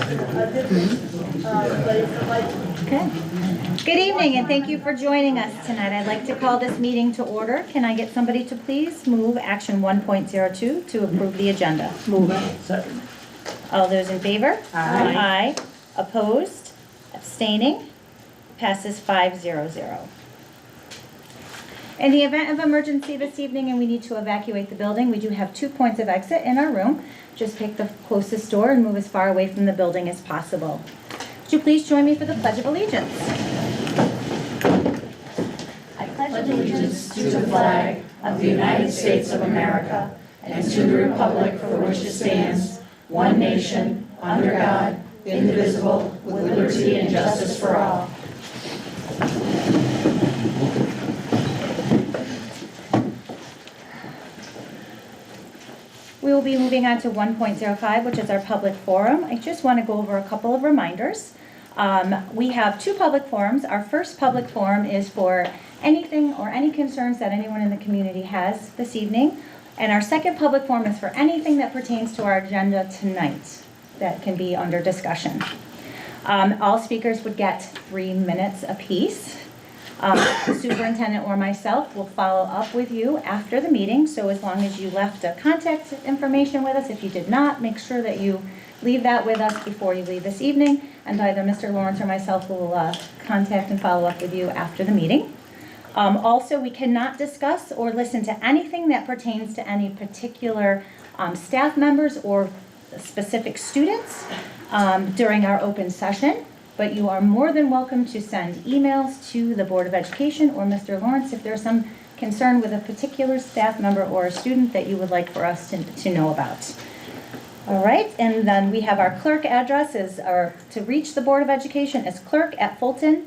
Okay. Good evening, and thank you for joining us tonight. I'd like to call this meeting to order. Can I get somebody to please move action 1.02 to approve the agenda? Move it. Second. All those in favor? Aye. Aye. Opposed? Abstaining? Passes 5-0-0. In the event of emergency this evening and we need to evacuate the building, we do have 2 points of exit in our room. Just pick the closest door and move as far away from the building as possible. Would you please join me for the Pledge of Allegiance? I pledge allegiance to the flag of the United States of America and to the republic for which it stands, one nation, under God, indivisible, with liberty and justice for all. We will be moving on to 1.05, which is our public forum. I just want to go over a couple of reminders. We have 2 public forums. Our first public forum is for anything or any concerns that anyone in the community has this evening. And our second public forum is for anything that pertains to our agenda tonight that can be under discussion. All speakers would get 3 minutes apiece. The superintendent or myself will follow up with you after the meeting, so as long as you left a contact information with us, if you did not, make sure that you leave that with us before you leave this evening, and either Mr. Lawrence or myself will contact and follow up with you after the meeting. Also, we cannot discuss or listen to anything that pertains to any particular staff members or specific students during our open session. But you are more than welcome to send emails to the Board of Education or Mr. Lawrence if there's some concern with a particular staff member or a student that you would like for us to know about. All right, and then we have our clerk address to reach the Board of Education is cnyric.org.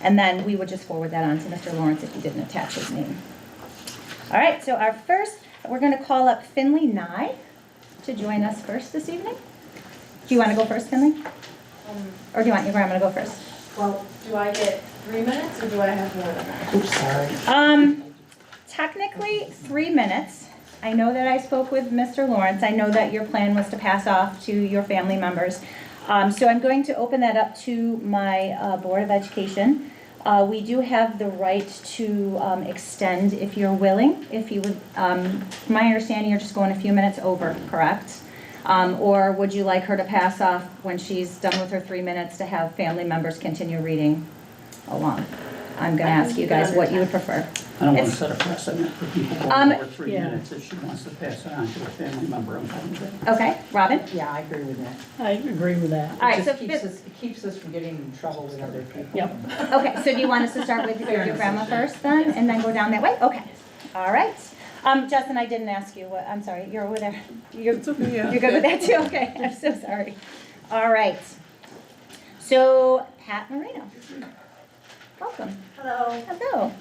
And then we would just forward that on to Mr. Lawrence if you didn't attach his name. All right, so we're going to call up Finley Nye to join us first this evening. Do you want to go first, Finley? Or do you want your grandma to go first? Well, do I get 3 minutes or do I have more than that? Oops, sorry. Technically 3 minutes. I know that I spoke with Mr. Lawrence. I know that your plan was to pass off to your family members. So I'm going to open that up to my Board of Education. We do have the right to extend if you're willing. If you would, from my understanding, you're just going a few minutes over, correct? Or would you like her to pass off when she's done with her 3 minutes to have family members continue reading along? I'm going to ask you guys what you would prefer. I don't want to set a precedent for people going over 3 minutes if she wants to pass it on to a family member. I'm fine with that. Okay, Robin? Yeah, I agree with that. I agree with that. All right, It so keeps us from getting in trouble with other people. Yep. okay, so do you want us to start with your grandma first then, and then go down that way? Okay, all right. Justin, I didn't ask you what, I'm sorry, you're over there. You're good with that too? Okay, I'm so sorry. All right. So, Pat Moreno. Welcome. Hello. Hello.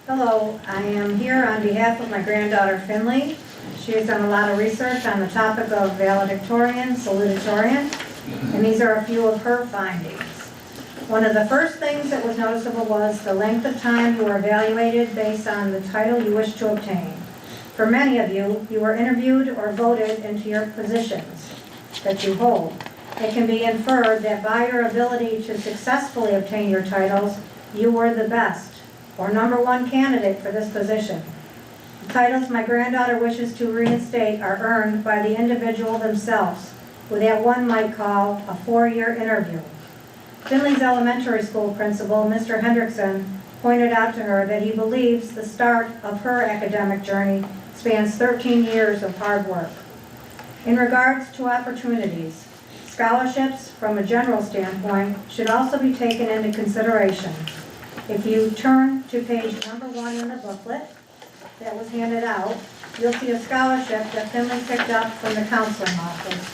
Hello, I am here on behalf of my granddaughter Finley. She has done a lot of research on the topic of valedictorian, salutatorian, and these are a few of her findings. One of the first things that was noticeable was the length of time you were evaluated based on the title you wish to obtain. For many of you, you were interviewed or voted into your positions that you hold. It can be inferred that by your ability to successfully obtain your titles, you were the best or #1 candidate for this position. The titles my granddaughter wishes to reinstate are earned by the individual themselves with what one might call a 4-year interview. Finley's elementary school principal, Mr. Hendrickson, pointed out to her that he believes the start of her academic journey spans 13 years of hard work. In regards to opportunities, scholarships from a general standpoint should also be taken into consideration. If you turn to page #1 in the booklet that was handed out, you'll see a scholarship that Finley picked up from the counseling office.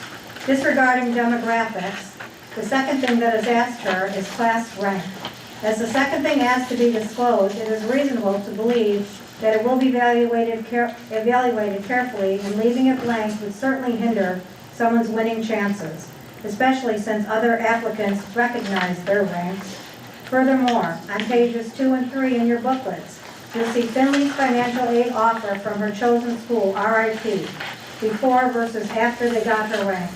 Disregarding demographics, the second thing that is asked her is class rank. As the second thing asked to be disclosed, it is reasonable to believe that it will be evaluated carefully, and leaving it blank would certainly hinder someone's winning chances, especially since other applicants recognize their ranks. Furthermore, on pages 2 and 3 in your booklets, You'll see Finley's financial aid offer from her chosen school, RIT, before versus after they got her rank.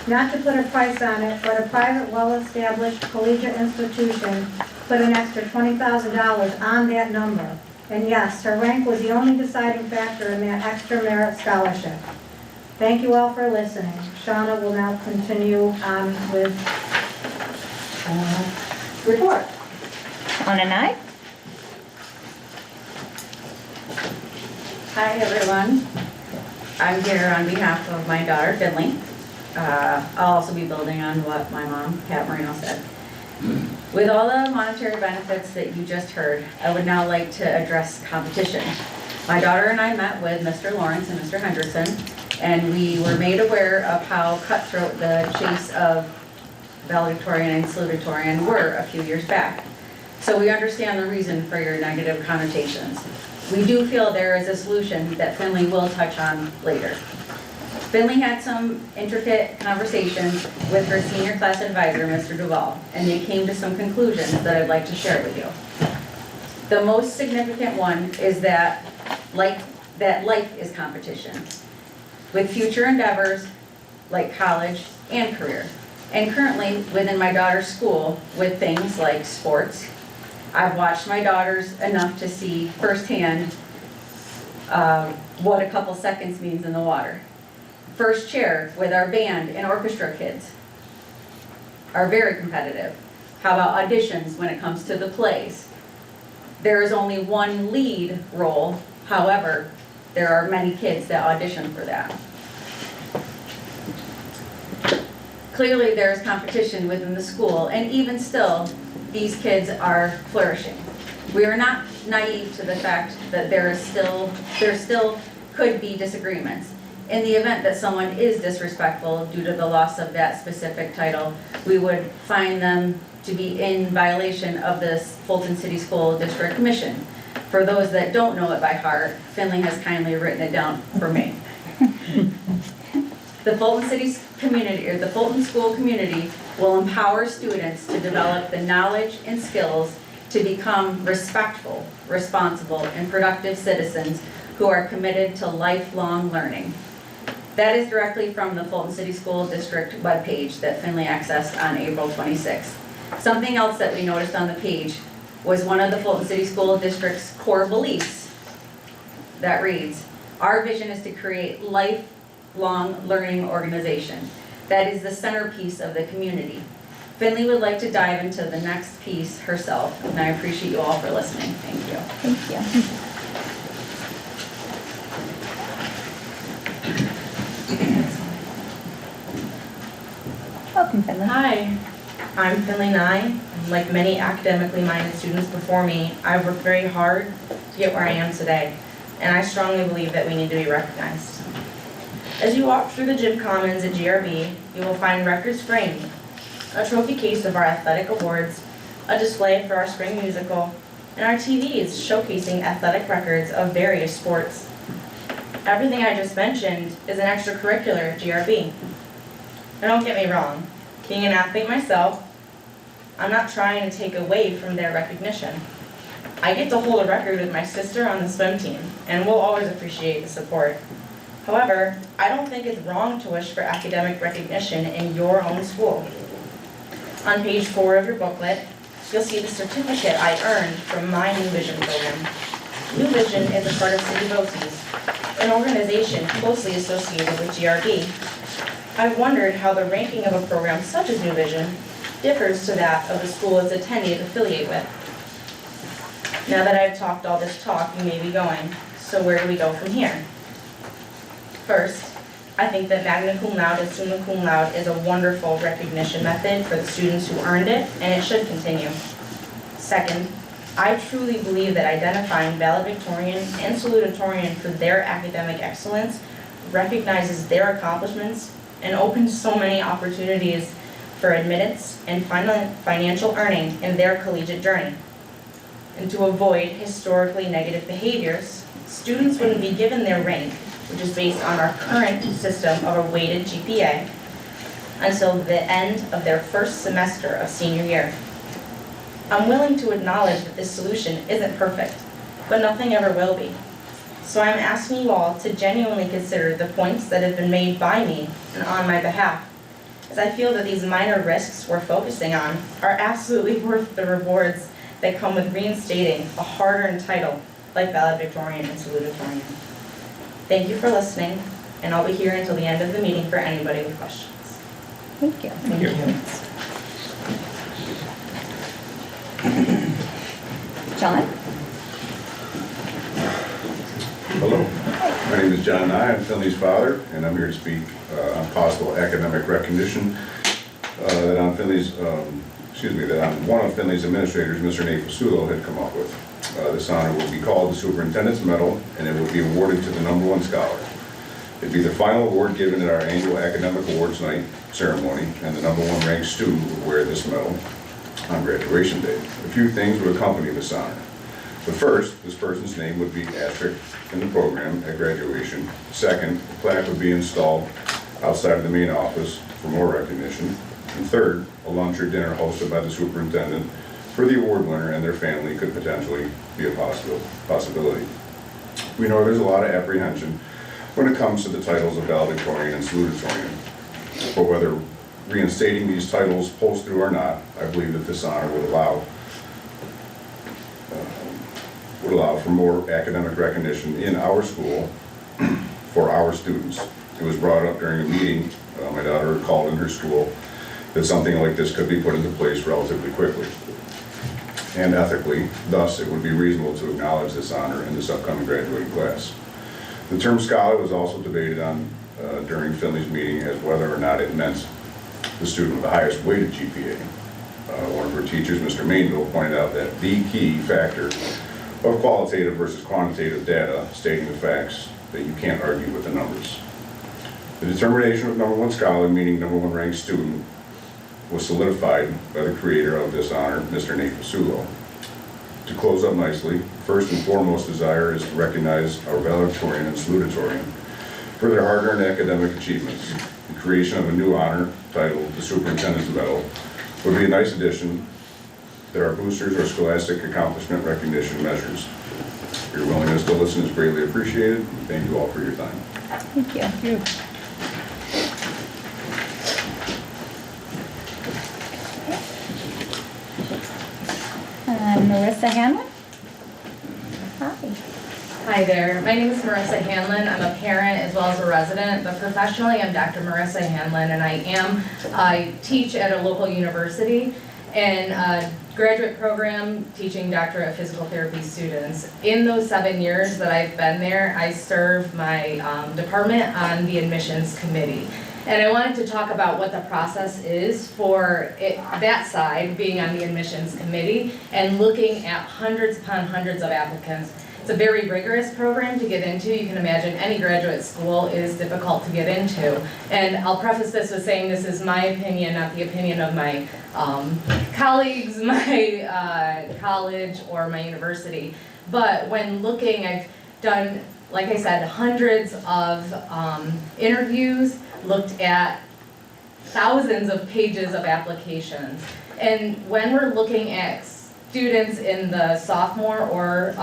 Not to put a price on it, but a private, well-established collegiate institution put an extra $20,000 on that number. And yes, her rank was the only deciding factor in that extra merit scholarship. Thank you all for listening. Shauna will now continue on with report. Shauna and I. Hi, everyone. I'm here on behalf of my daughter, Finley. I'll also be building on what my mom, Pat Marino, said. With all the monetary benefits that you just heard, I would now like to address competition. My daughter and I met with Mr. Lawrence and Mr. Henderson, and we were made aware of how cutthroat the chase of valedictorian and salutatorian were a few years back. So we understand the reason for your negative connotations. We do feel there is a solution that Finley will touch on later. Finley had some intricate conversations with her senior class advisor, Mr. Duval, and they came to some conclusions that I'd like to share with you. The most significant one is that life is competition, with future endeavors like college and career. And currently, within my daughter's school, with things like sports, I've watched my daughters enough to see firsthand what a couple seconds means in the water. First chair with our band and orchestra kids are very competitive. How about auditions when it comes to the plays? There is only one lead role, however, there are many kids that audition for that. Clearly there's competition within the school, and even still, these kids are flourishing. We are not naive to the fact that there still could be disagreements. In the event that someone is disrespectful due to the loss of that specific title, we would find them to be in violation of this Fulton City School District mission. For those that don't know it by heart, Finley has kindly written it down for me. The Fulton City community, or the Fulton School community, will empower students to develop the knowledge and skills to become respectful, responsible, and productive citizens who are committed to lifelong learning. That is directly from the Fulton City School District webpage that Finley accessed on April 26th. Something else that we noticed on the page was one of the Fulton City School District's core beliefs that reads, "Our vision is to create lifelong learning organization that is the centerpiece of the community." Finley would like to dive into the next piece herself, and I appreciate you all for listening. Thank you. Thank you. Welcome, Finley. Hi, I'm Finley Nye. Like many academically minded students before me, I've worked very hard to get where I am today, and I strongly believe that we need to be recognized. As you walk through the gym commons at GRB, you will find records framed, a trophy case of our athletic awards, a display for our spring musical, and our TVs showcasing athletic records of various sports. Everything I just mentioned is an extracurricular at GRB. Now don't get me wrong, being an athlete myself, I'm not trying to take away from their recognition. I get to hold a record with my sister on the swim team, and we'll always appreciate the support. However, I don't think it's wrong to wish for academic recognition in your own school. On page 4 of your booklet, you'll see the certificate I earned from my New Vision program. New Vision is a part of City BOCES, an organization closely associated with GRB. I've wondered how the ranking of a program such as New Vision differs to that of the school its attendees affiliate with. Now that I've talked all this talk, you may be going, so where do we go from here? First, I think that magna cum laude and summa cum laude is a wonderful recognition method for the students who earned it, and it should continue. Second, I truly believe that identifying valedictorian and salutatorian for their academic excellence recognizes their accomplishments and opens so many opportunities for admittance and financial earning in their collegiate journey. And to avoid historically negative behaviors, students wouldn't be given their rank, which is based on our current system of a weighted GPA, until the end of their first semester of senior year. I'm willing to acknowledge that this solution isn't perfect, but nothing ever will be. So I'm asking you all to genuinely consider the points that have been made by me and on my behalf, as I feel that these minor risks we're focusing on are absolutely worth the rewards that come with reinstating a hard-earned title like valedictorian and salutatorian. Thank you for listening, and I'll be here until the end of the meeting for anybody with questions. Thank you. Thank you. John? Hello, my name is John Nye. I'm Finley's father, and I'm here to speak on possible academic recognition that on one of Finley's administrators, Mr. Nate Fasulo, had come up with. This honor will be called the Superintendent's Medal, and it will be awarded to the #1 scholar. It'd be the final award given at our annual academic awards night ceremony, and the #1 ranked student will wear this medal on graduation day. A few things would accompany this honor. The first, this person's name would be asterisked in the program at graduation. Second, the plaque would be installed outside of the main office for more recognition. And third, a lunch or dinner hosted by the superintendent for the award winner and their family could potentially be a possibility. We know there's a lot of apprehension when it comes to the titles of valedictorian and salutatorian, but whether reinstating these titles pulls through or not, I believe that this honor would allow for more academic recognition in our school for our students. It was brought up during a meeting my daughter called in her school that something like this could be put into place relatively quickly and ethically. Thus, it would be reasonable to acknowledge this honor in this upcoming graduating class. The term scholar was also debated on during Finley's meeting as whether or not it meant the student with the highest weighted GPA. One of her teachers, Mr. Mainville, pointed out that the key factor of qualitative versus quantitative data, stating the facts that you can't argue with the numbers. The determination of #1 scholar, meaning #1 ranked student, was solidified by the creator of this honor, Mr. Nate Fasulo. To close up nicely, first and foremost desire is to recognize our valedictorian and salutatorian for their hard-earned academic achievements. The creation of a new honor titled the Superintendent's Medal would be a nice addition that our boosters or scholastic accomplishment recognition measures. Your willingness to listen is greatly appreciated. Thank you all for your time. Thank you. Thank you. Marissa Hanlon? Hi. Hi there, my name is Marissa Hanlon. I'm a parent as well as a resident, but professionally I'm Dr. Marissa Hanlon, and I teach at a local university in a graduate program teaching doctorate of physical therapy students. In those 7 years that I've been there, I serve my department on the admissions committee. And I wanted to talk about what the process is for that side, being on the admissions committee, and looking at hundreds upon hundreds of applicants. It's a very rigorous program to get into. You can imagine any graduate school is difficult to get into. And I'll preface this with saying this is my opinion, not the opinion of my colleagues, my college, or my university. But when looking, I've done, like I said, hundreds of interviews, looked at thousands of pages of applications. And when we're looking at students in the sophomore or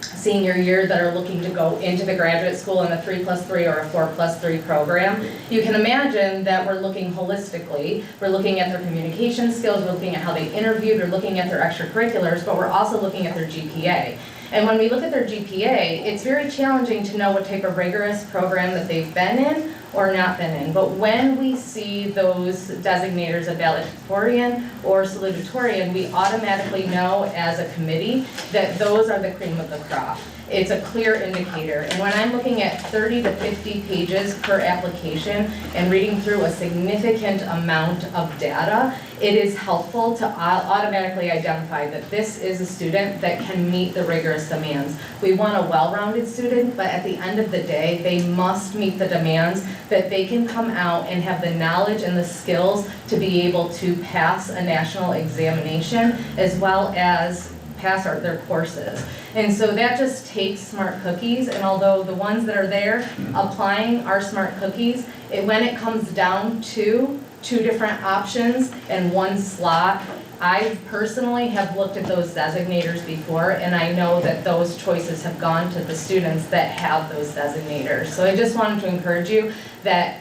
senior year that are looking to go into the graduate school in a 3+3 or a 4+3 program, you can imagine that we're looking holistically. We're looking at their communication skills, we're looking at how they interviewed, we're looking at their extracurriculars, but we're also looking at their GPA. And when we look at their GPA, it's very challenging to know what type of rigorous program that they've been in or not been in. But when we see those designators of valedictorian or salutatorian, we automatically know as a committee that those are the cream of the crop. It's a clear indicator. And when I'm looking at 30 to 50 pages per application and reading through a significant amount of data, it is helpful to automatically identify that this is a student that can meet the rigorous demands. We want a well-rounded student, but at the end of the day, they must meet the demands that they can come out and have the knowledge and the skills to be able to pass a national examination as well as pass their courses. And so that just takes smart cookies, and although the ones that are there applying are smart cookies, when it comes down to two different options and one slot, I personally have looked at those designators before, and I know that those choices have gone to the students that have those designators. So I just wanted to encourage you that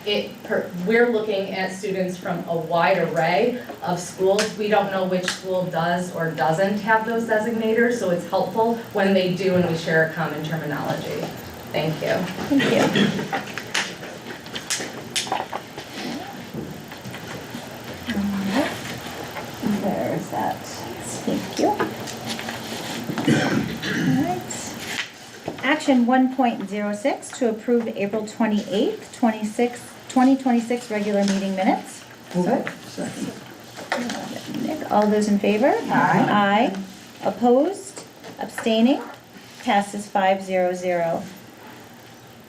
we're looking at students from a wide array of schools. We don't know which school does or doesn't have those designators, so it's helpful when they do and we share a common terminology. Thank you. Thank you. There's that. Thank you. All right. Action 1.06 to approve April 28th, 2026 regular meeting minutes. Move it. Second. Nick, all those in favor? Aye. Aye. Opposed? Abstaining? Passes 500.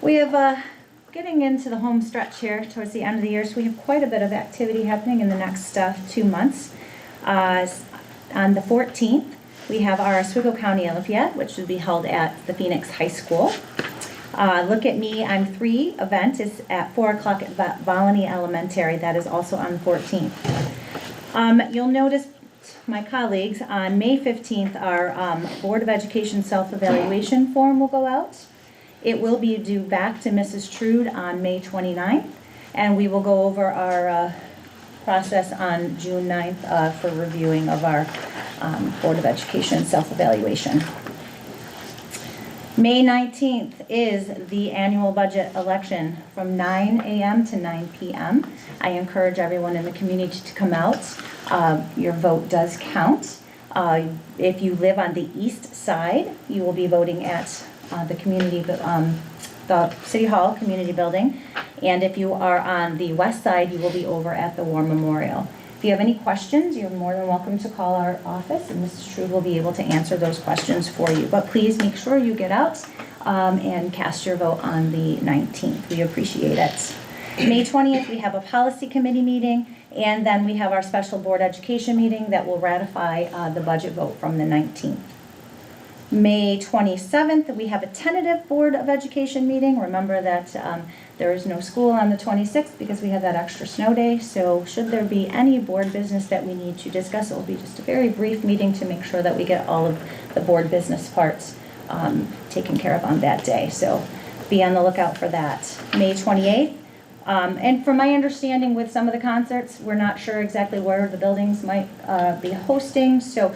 We have, getting into the home stretch here towards the end of the year, so we have quite a bit of activity happening in the next 2 months. On the 14th, we have our Oswego County Olympiad, which will be held at the Phoenix High School. Look at Me, I'm 3 event is at 4 o'clock at Volney Elementary. That is also on the 14th. You'll notice, my colleagues, on May 15th, our Board of Education self-evaluation form will go out. It will be due back to Mrs. Trude on May 29th, and we will go over our process on June 9th for reviewing of our Board of Education self-evaluation. May 19th is the annual budget election from 9 a.m. to 9 p.m. I encourage everyone in the community to come out. Your vote does count. If you live on the east side, you will be voting at the City Hall Community Building. And if you are on the west side, you will be over at the War Memorial. If you have any questions, you're more than welcome to call our office, and Mrs. Trude will be able to answer those questions for you. But please make sure you get out and cast your vote on the 19th. We appreciate it. May 20th, we have a policy committee meeting, and then we have our special board education meeting that will ratify the budget vote from the 19th. May 27th, we have a tentative Board of Education meeting. Remember that there is no school on the 26th because we have that extra snow day. So should there be any board business that we need to discuss, it will be just a very brief meeting to make sure that we get all of the board business parts taken care of on that day. So be on the lookout for that. May 28th. And from my understanding with some of the concerts, we're not sure exactly where the buildings might be hosting. So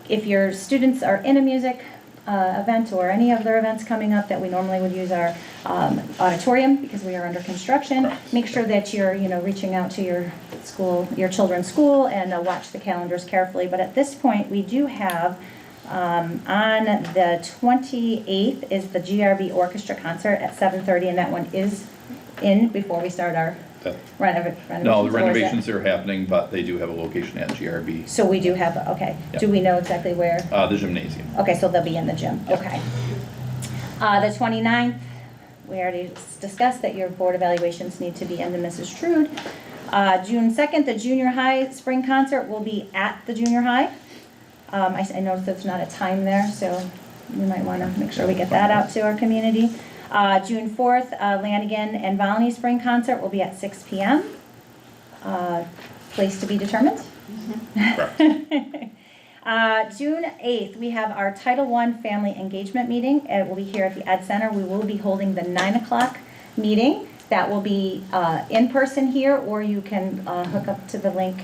if your students are in a music event or any other events coming up that we normally would use our auditorium because we are under construction, make sure that you're reaching out to your school, your children's school, and watch the calendars carefully. But at this point, we do have on the 28th is the GRB Orchestra concert at 7:30, and that one is in before we start our renovations. No, the renovations are happening, but they do have a location at GRB. So we do have, okay. Yep. Do we know exactly where? The gymnasium. Okay, so they'll be in the gym, okay. The 29th, we already discussed that your board evaluations need to be into Mrs. Trude. June 2nd, the junior high spring concert will be at the junior high. I noticed there's not a time there, so we might want to make sure we get that out to our community. June 4th, Lanigan and Volney Spring Concert will be at 6 p.m. Place to be determined. June 8th, we have our Title I Family Engagement Meeting. It will be here at the Ed Center. We will be holding the 9 o'clock meeting. That will be in person here, or you can hook up to the link.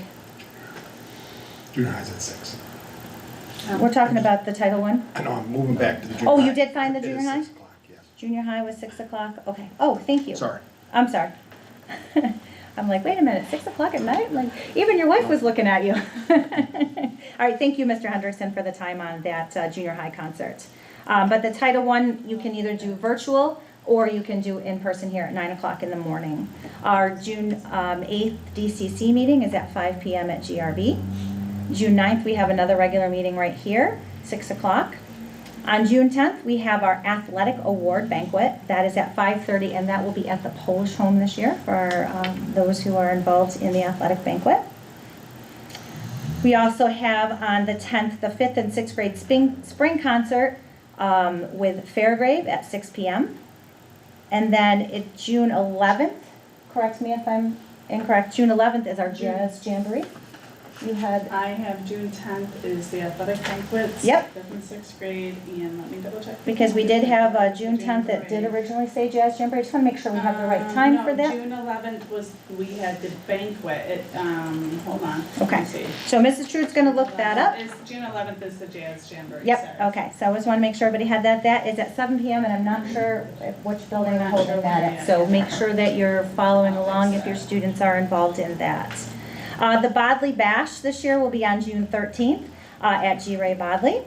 Junior high's at 6. We're talking about the Title I? I know, I'm moving back to the junior high. Oh, you did find the It junior is high? 6 o'clock, yes. Junior high was 6 o'clock? Okay. Oh, thank you. Sorry. I'm sorry. I'm like, wait a minute, 6 o'clock at night? Like, even your wife was looking at you. All right, thank you, Mr. Hendrickson, for the time on that junior high concert. But the Title I, you can either do virtual or you can do in person here at 9 o'clock in the morning. Our June 8th DCC meeting is at 5 p.m. at GRB. June 9th, we have another regular meeting right here, 6 o'clock. On June 10th, we have our athletic award banquet. That is at 5:30, and that will be at the Polish Home this year for those who are involved in the athletic banquet. We also have on the 10th, the 5th and 6th grade spring concert with Fairgrave at 6 p.m. And then June 11th, correct me if I'm incorrect, June 11th is our Jazz Jamboree. You had, I have June 10th is the athletic banquets. Yep. 5th and 6th grade, and let me double check. because we did have June 10th that did originally say Jazz Jamboree. I just want to make sure we have the right time for No, that. June 11th was, we had the banquet, hold on. Okay. Let me see. So Mrs. Trude's going to look that up. June 11th is the Jazz Jamboree. Yep, sorry. okay, so I just want to make sure everybody had that. That is at 7 PM, and I'm not sure which building we're holding that at. So make sure that you're following along if your students are involved in that. The Bodley Bash this year will be on June 13th at G. Ray Bodley.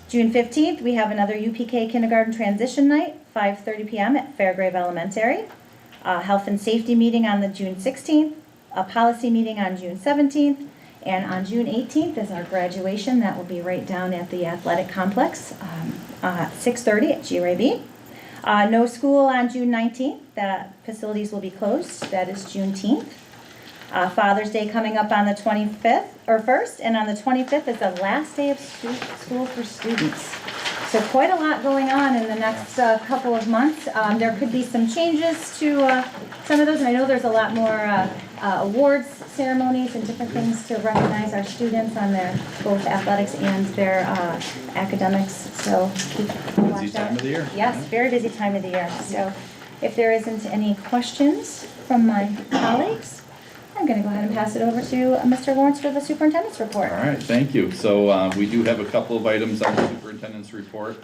June 15th, we have another UPK Kindergarten Transition Night, 5:30 PM at Fairgrave Elementary. Health and Safety Meeting on the June 16th, a Policy Meeting on June 17th, and on June 18th is our graduation. That will be right down at the athletic complex, 6:30 at G. Ray B. No school on June 19th. The facilities will be closed. That is Juneteenth. Father's Day coming up on the 25th, or 1st, and on the 25th is the last day of school for students. So quite a lot going on in the next couple of months. There could be some changes to some of those, and I know there's a lot more awards ceremonies and different things to recognize our students on their both athletics and their academics. So keep Busy time of the year. Yes, very busy time of the year. So if there isn't any questions from my colleagues, I'm going to go ahead and pass it over to Mr. Lawrence for the superintendent's report. All right, thank you. So we do have a couple of items on the superintendent's report.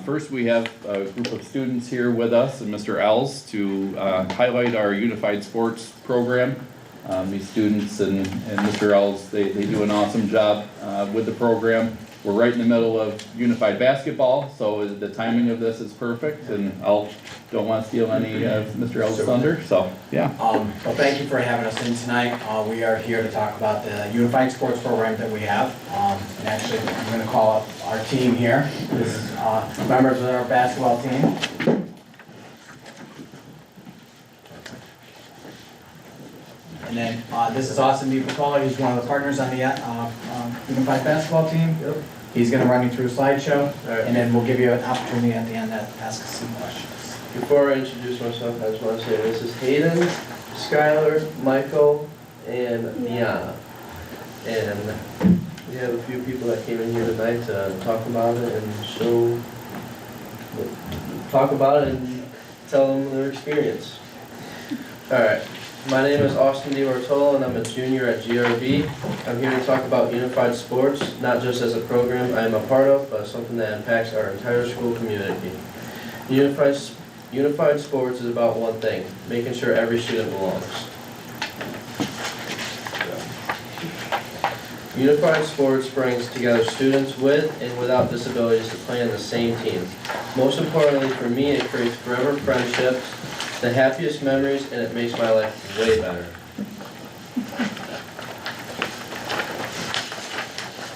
First, we have a group of students here with us, and Mr. Els, to highlight our unified sports program. These students and Mr. Els, they do an awesome job with the program. We're right in the middle of unified basketball, so the timing of this is perfect, and I don't want to steal any of Mr. Els' thunder, so yeah. Well, thank you for having us in tonight. We are here to talk about the unified sports program that we have. And actually, I'm going to call up our team here. This is members of our basketball team. And then this is Austin DiPacola. He's one of the partners on the unified basketball team. He's going to run you through a slideshow, and then we'll give you an opportunity at the end to ask us some questions. Before I introduce myself, I just want to say this is Hayden, Skylar, Michael, and Deanna. And we have a few people that came in here tonight to talk about it and tell them their experience. All right. My name is Austin DiPacola, and I'm a junior at GRB. I'm here to talk about unified sports, not just as a program I am a part of, but something that impacts our entire school community. Unified sports is about one thing, making sure every student belongs. Unified sports brings together students with and without disabilities to play on the same team. Most importantly for me, it creates forever friendships, the happiest memories, and it makes my life way better.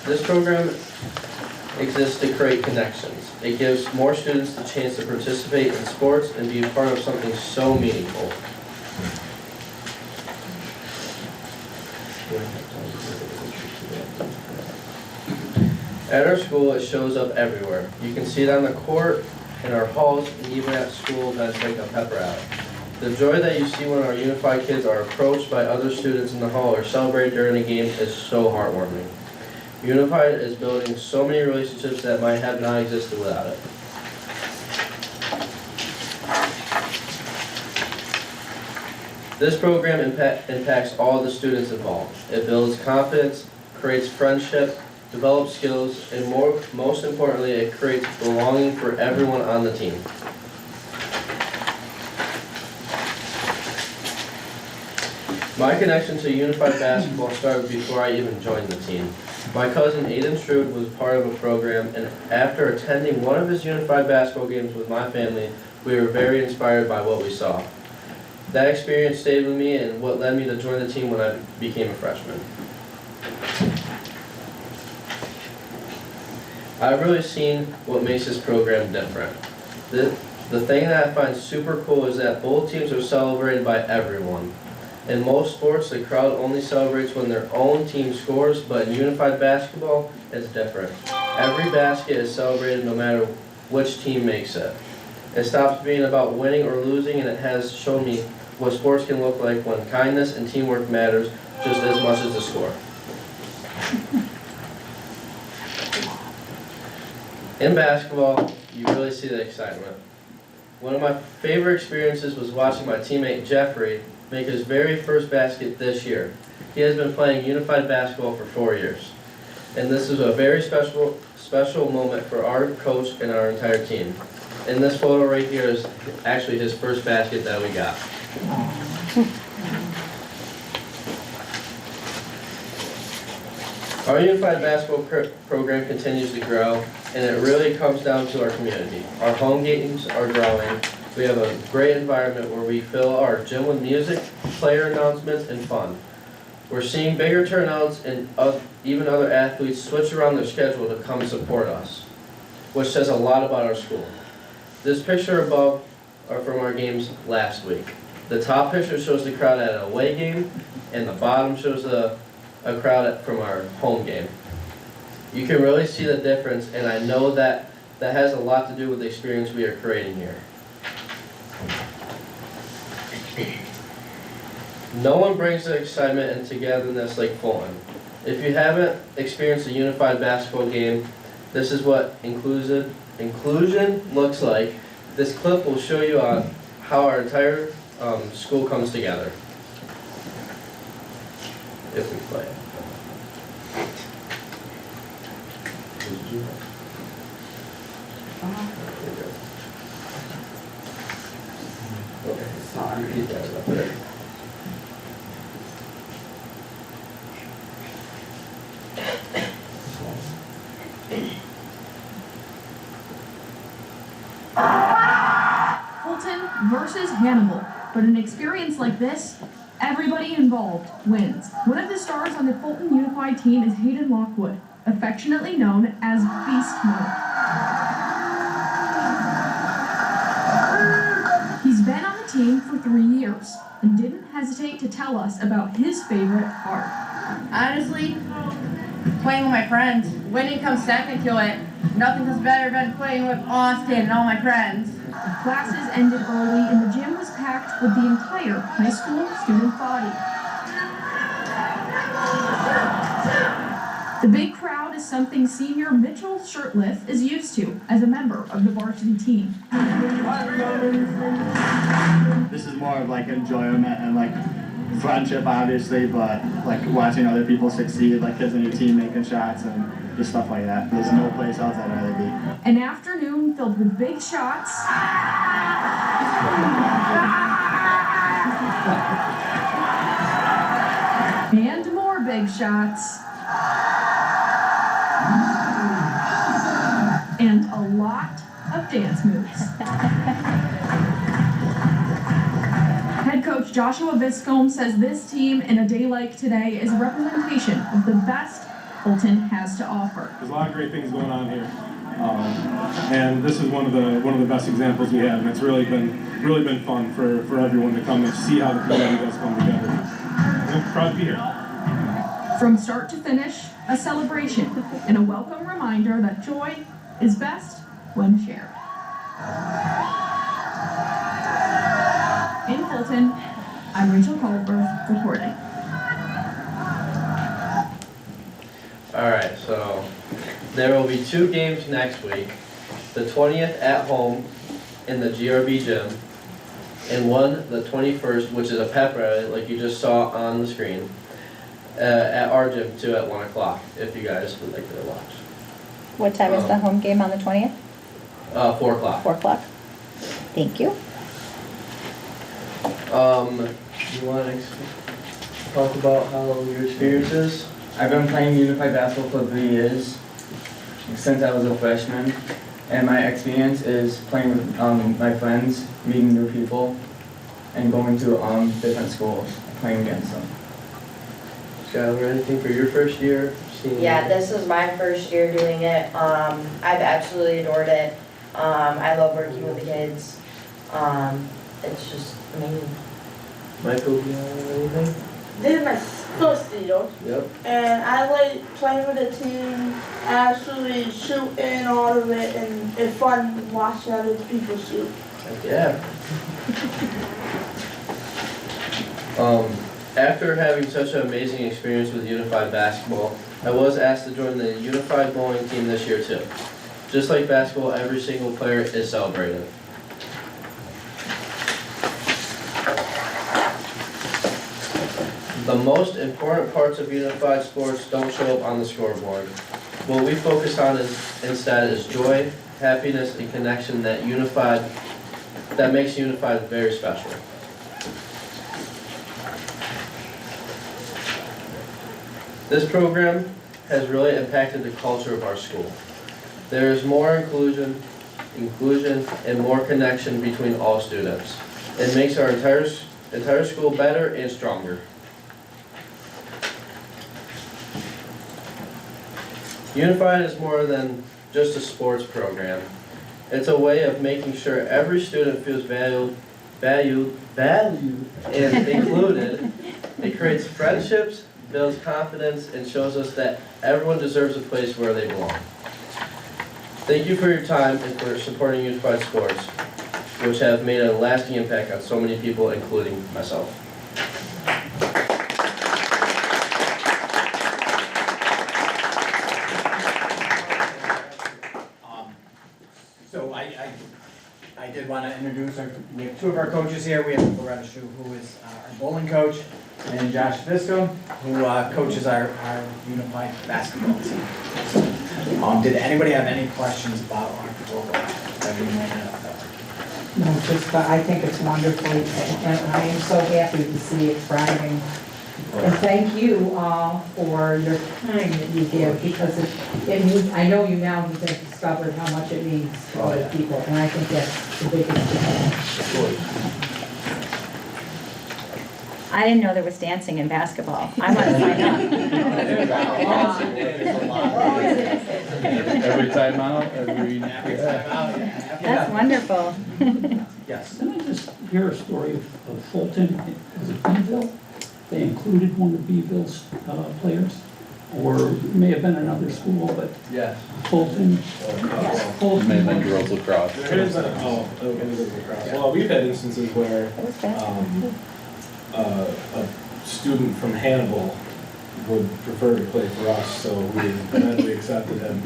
This program exists to create connections. It gives more students the chance to participate in sports and be a part of something so meaningful. At our school, it shows up everywhere. You can see it on the court, in our halls, and even at school events like a pep rally. The joy that you see when our unified kids are approached by other students in the hall or celebrated during a game is so heartwarming. Unified is building so many relationships that might have not existed without it. This program impacts all the students involved. It builds confidence, creates friendship, develops skills, and most importantly, it creates belonging for everyone on the team. My connection to unified basketball started before I even joined the team. My cousin Aiden Strude was part of a program, and after attending one of his unified basketball games with my family, we were very inspired by what we saw. That experience stayed with me and what led me to join the team when I became a freshman. I've really seen what makes this program different. The thing that I find super cool is that both teams are celebrated by everyone. In most sports, the crowd only celebrates when their own team scores, but in unified basketball, it's different. Every basket is celebrated no matter which team makes it. It stops being about winning or losing, and it has shown me what sports can look like when kindness and teamwork matters just as much as the score. In basketball, you really see the excitement. One of my favorite experiences was watching my teammate Jeffrey make his very first basket this year. He has been playing unified basketball for 4 years. And this is a very special moment for our coach and our entire team. And this photo right here is actually his first basket that we got. Our unified basketball program continues to grow, and it really comes down to our community. Our home games are growing. We have a great environment where we fill our gym with music, player announcements, and fun. We're seeing bigger turnouts and even other athletes switch around their schedule to come support us, which says a lot about our school. This picture above are from our games last week. The top picture shows the crowd at an away game, and the bottom shows a crowd from our home game. You can really see the difference, and I know that has a lot to do with the experience we are creating here. No one brings the excitement and togetherness like Fulton. If you haven't experienced a unified basketball game, this is what inclusion looks like. This clip will show you how our entire school comes together. If we play it. Fulton versus Hannibal, but an experience like this, everybody involved wins. One of the stars on the Fulton Unified team is Hayden Lockwood, affectionately known as Beast Mode. He's been on the team for 3 years and didn't hesitate to tell us about his favorite part. Honestly, playing with my friends. Winning comes second to it. Nothing comes better than playing with Austin and all my friends. The classes ended early and the gym was packed with the entire high school student body. The big crowd is something senior Mitchell Shirtliff is used to as a member of the varsity team. This is more of like enjoyment and like friendship, obviously, but like watching other people succeed, like kids in your team making shots and just stuff like that. There's no place else I'd rather be. An afternoon filled with big shots and more big shots and a lot of dance moves. Head coach Joshua Viscombe says this team in a day like today is a representation of the best Fulton has to offer. There's a lot of great things going on here, and this is one of the best examples we have. And it's really been fun for everyone to come and see how the community does come together. I'm proud to be here. From start to finish, a celebration and a welcome reminder that joy is best when shared. In Fulton, I'm Rachel Culver reporting. Alright, so there will be 2 games next week. The 20th at home in the GRB gym, and one the 21st, which is a pep rally like you just saw on the screen, at our gym too at 1 o'clock, if you guys would like to watch. What time is the home game on the 20th? 4 o'clock. 4 o'clock. Thank you. You want to talk about how your experience is? I've been playing Unified Basketball for 3 years, since I was a freshman, and my experience is playing with my friends, meeting new people, and going to different schools, playing against them. Skylar, anything for your first year? Yeah, this is my first year doing it. I've absolutely adored it. I love working with the kids. It's just amazing. Michael, do you have anything? This is my first year. Yep. And I like playing with the team, actually shooting all of it, and it's fun watching other people shoot. Yeah. After having such an amazing experience with Unified Basketball, I was asked to join the Unified Bowling team this year too. Just like basketball, every single player is celebrated. The most important parts of Unified Sports don't show up on the scoreboard. What we focus on instead is joy, happiness, and connection that makes Unified very special. This program has really impacted the culture of our school. There is more inclusion, and more connection between all students. It makes our entire school better and stronger. Unified is more than just a sports program. It's a way of making sure every student feels valued, and included. It creates friendships, builds confidence, and shows us that everyone deserves a place where they belong. Thank you for your time and for supporting Unified Sports, which have made a lasting impact on so many people, including myself. So I did want to introduce we have two of our coaches here. We have Loretta Shu, who is our bowling coach, and Josh Visco, who coaches our Unified basketball team. Did anybody have any questions about our program that we might have? No, just, I think it's wonderful, and I am so happy to see it thriving. And thank you all for your time that you give, because it means, I know you now have discovered how much it means to other people, and I think that's the biggest thing. I didn't know there was dancing in basketball. I want to sign up. Every time out, every time out, yeah. That's wonderful. Yes. Didn't I just hear a story of Fulton, was it Beeville? They included one of Beeville's players, or it may have been another school, but Yes. Fulton. Fulton. Mainland girls lacrosse. Well, we've had instances where a student from Hannibal would prefer to play for us, so we gladly accepted him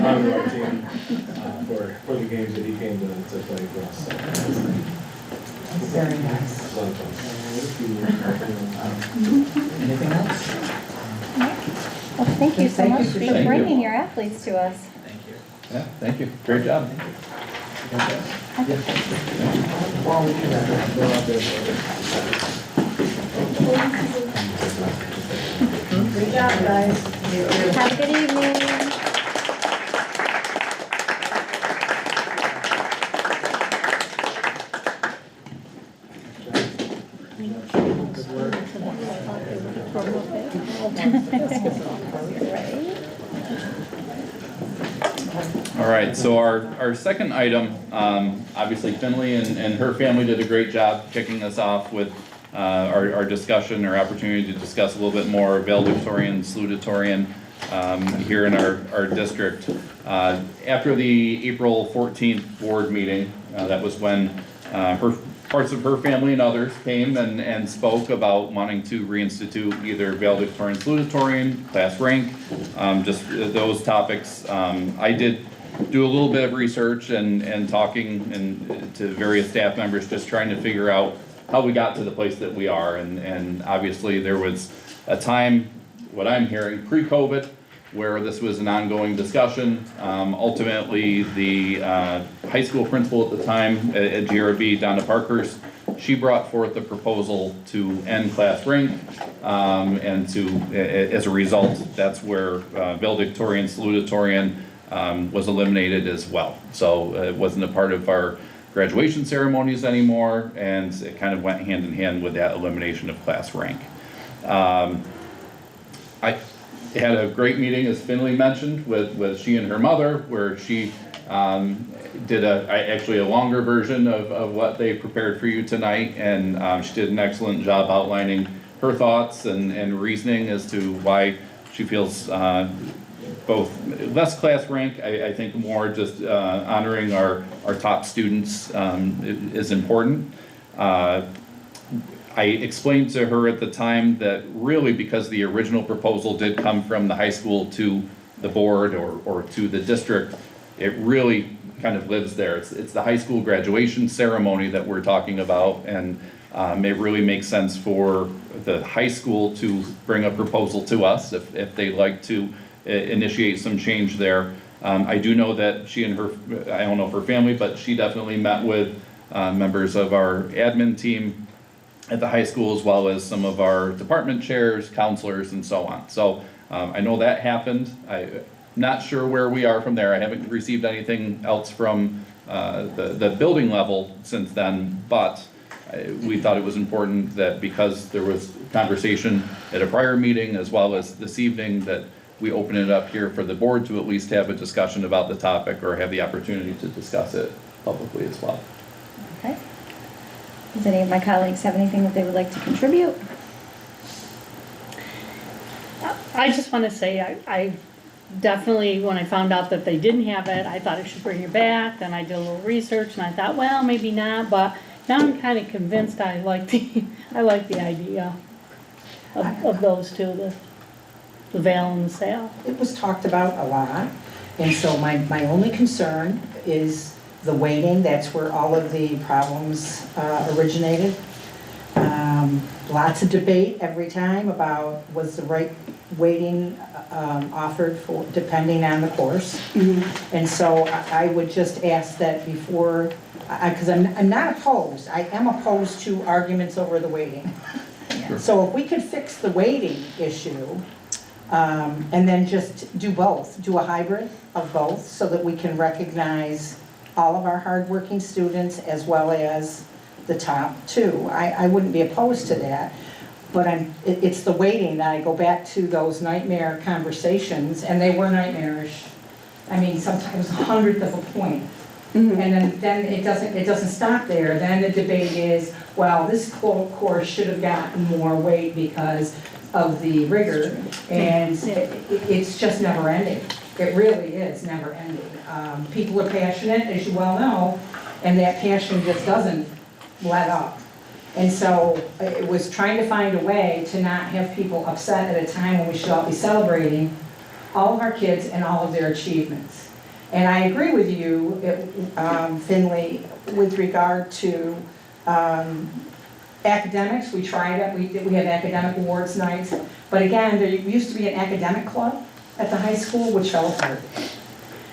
onto our team for the games that he came to play for us. Very nice. It's a lot of fun. Anything else? Well, thank you so Thank much you for for sharing. bringing your athletes to us. Thank you. Yeah, thank you. Great job. Good job, guys. Have a good evening. All right, so our second item, obviously Finley and her family did a great job kicking us off with our discussion, our opportunity to discuss a little bit more valedictorian, salutatorian here in our district. After the April 14th board meeting, that was when parts of her family and others came and spoke about wanting to reinstitute either valedictorian, salutatorian, class rank, just those topics. I did do a little bit of research and talking to various staff members, just trying to figure out how we got to the place that we are. And obviously there was a time, what I'm hearing, pre-COVID, where this was an ongoing discussion. Ultimately, the high school principal at the time at GRB, Donna Parkhurst, she brought forth the proposal to end class rank, and as a result, that's where valedictorian, salutatorian was eliminated as well. So it wasn't a part of our graduation ceremonies anymore, and it kind of went hand in hand with that elimination of class rank. I had a great meeting, as Finley mentioned, with she and her mother, where she did actually a longer version of what they prepared for you tonight, and she did an excellent job outlining her thoughts and reasoning as to why she feels both less class rank, I think more just honoring our top students is important. I explained to her at the time that really because the original proposal did come from the high school to the board or to the district, it really kind of lives there. It's the high school graduation ceremony that we're talking about, and it really makes sense for the high school to bring a proposal to us if they'd like to initiate some change there. I do know that she and her, I don't know if her family, but she definitely met with members of our admin team at the high school, as well as some of our department chairs, counselors, and so on. So I know that happened. I'm not sure where we are from there. I haven't received anything else from the building level since then, but we thought it was important that because there was conversation at a prior meeting as well as this evening, that we open it up here for the board to at least have a discussion about the topic or have the opportunity to discuss it publicly as well. Okay. Does any of my colleagues have anything that they would like to contribute? I just want to say I definitely, when I found out that they didn't have it, I thought I should bring it back. Then I did a little research and I thought, well, maybe not, but now I'm kind of convinced I like the idea of those two, the veil and the sail. It was talked about a lot, and so my only concern is the weighting. That's where all of the problems originated. Lots of debate every time about was the right weighting offered for depending on the course. And so I would just ask that before, because I'm not opposed, I am opposed to arguments over the weighting. So if we could fix the weighting issue, and then just do both, do a hybrid of both, so that we can recognize all of our hardworking students as well as the top two. I wouldn't be opposed to that, but it's the weighting that I go back to those nightmare conversations, and they were nightmarish. I mean, sometimes 1/100th of a point. And then it doesn't stop there. Then the debate is, well, this course should have gotten more weight because of the rigor, and it's just never ending. It really is never ending. People are passionate, as you well know, and that passion just doesn't let up. And so it was trying to find a way to not have people upset at a time when we should all be celebrating all of our kids and all of their achievements. And I agree with you, Finley, with regard to academics. We tried it, we had academic awards nights, but again, there used to be an academic club at the high school, which fell apart.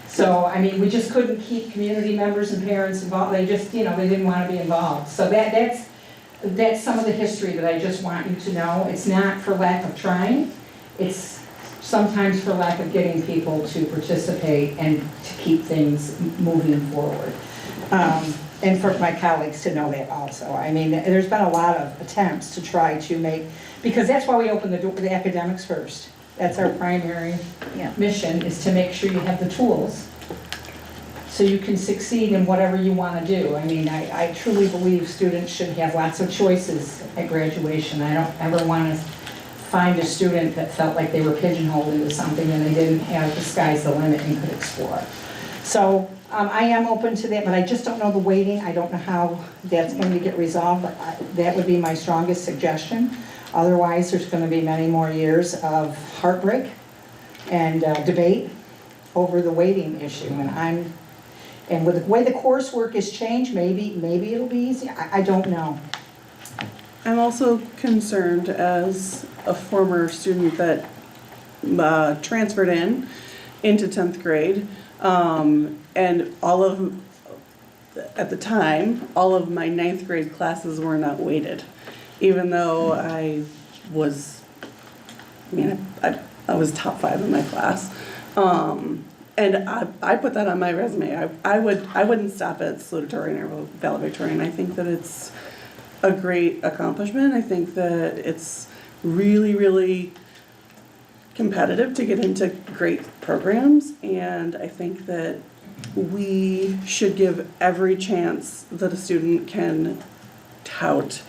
So, I mean, we just couldn't keep community members and parents involved. They just, they didn't want to be involved. So that's some of the history that I just want you to know. It's not for lack of trying. It's sometimes for lack of getting people to participate and to keep things moving forward. And for my colleagues to know that also. I mean, there's been a lot of attempts to try to make, because that's why we open the door for the academics first. That's our primary mission, is to make sure you have the tools so you can succeed in whatever you want to do. I mean, I truly believe students should have lots of choices at graduation. I don't ever want to find a student that felt like they were pigeonholed into something and they didn't have the sky's the limit and could explore. So I am open to that, but I just don't know the weighting. I don't know how that's going to get resolved, but that would be my strongest suggestion. Otherwise, there's going to be many more years of heartbreak and debate over the weighting issue. And with the way the coursework is changed, maybe it'll be easy. I don't know. I'm also concerned as a former student that transferred into 10th grade, and at the time, all of my 9th grade classes were not weighted, even though I was top 5 in my class. And I put that on my resume. I wouldn't stop at salutatorian or valedictorian. I think that it's a great accomplishment. I think that it's really, really competitive to get into great programs, and I think that we should give every chance that a student can tout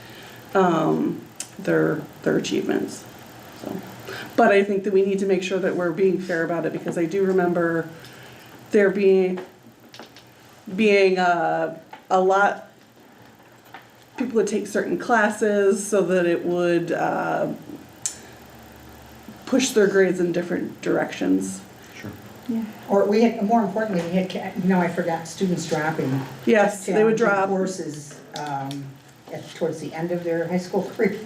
their achievements. So, but I think that we need to make sure that we're being fair about it, because I do remember there being a lot. people to take certain classes so that it would push their grades in different directions. Or we had, more importantly, we had, I forgot, students dropping. Yes, they would challenging drop. Courses towards the end of their high school career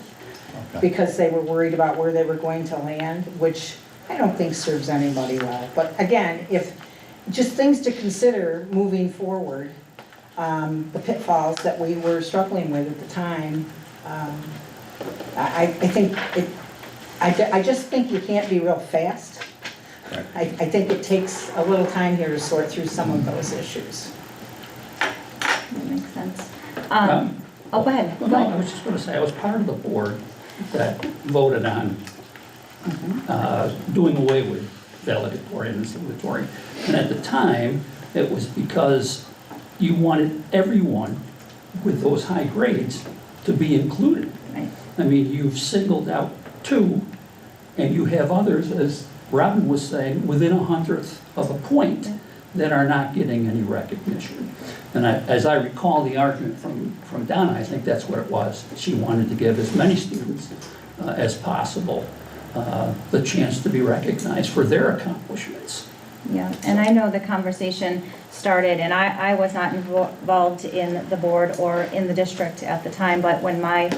because they were worried about where they were going to land, which I don't think serves anybody well. But again, if, just things to consider moving forward, the pitfalls that we were struggling with at the time. I think I just think you can't be real fast. I think it takes a little time here to sort through some of those issues. That makes sense. Go ahead. No, I was just gonna say, I was part of the board that voted on doing away with valedictorian and salutatorian. And at the time, it was because you wanted everyone with those high grades to be included. Right. I mean, you've singled out two, and you have others, as Robin was saying, within 100th of a point that are not getting any recognition. And as I recall the argument from Donna, I think that's what it was. She wanted to give as many students as possible the chance to be recognized for their accomplishments. Yeah, and I know the conversation started, and I was not involved in the board or in the district at the time, but when my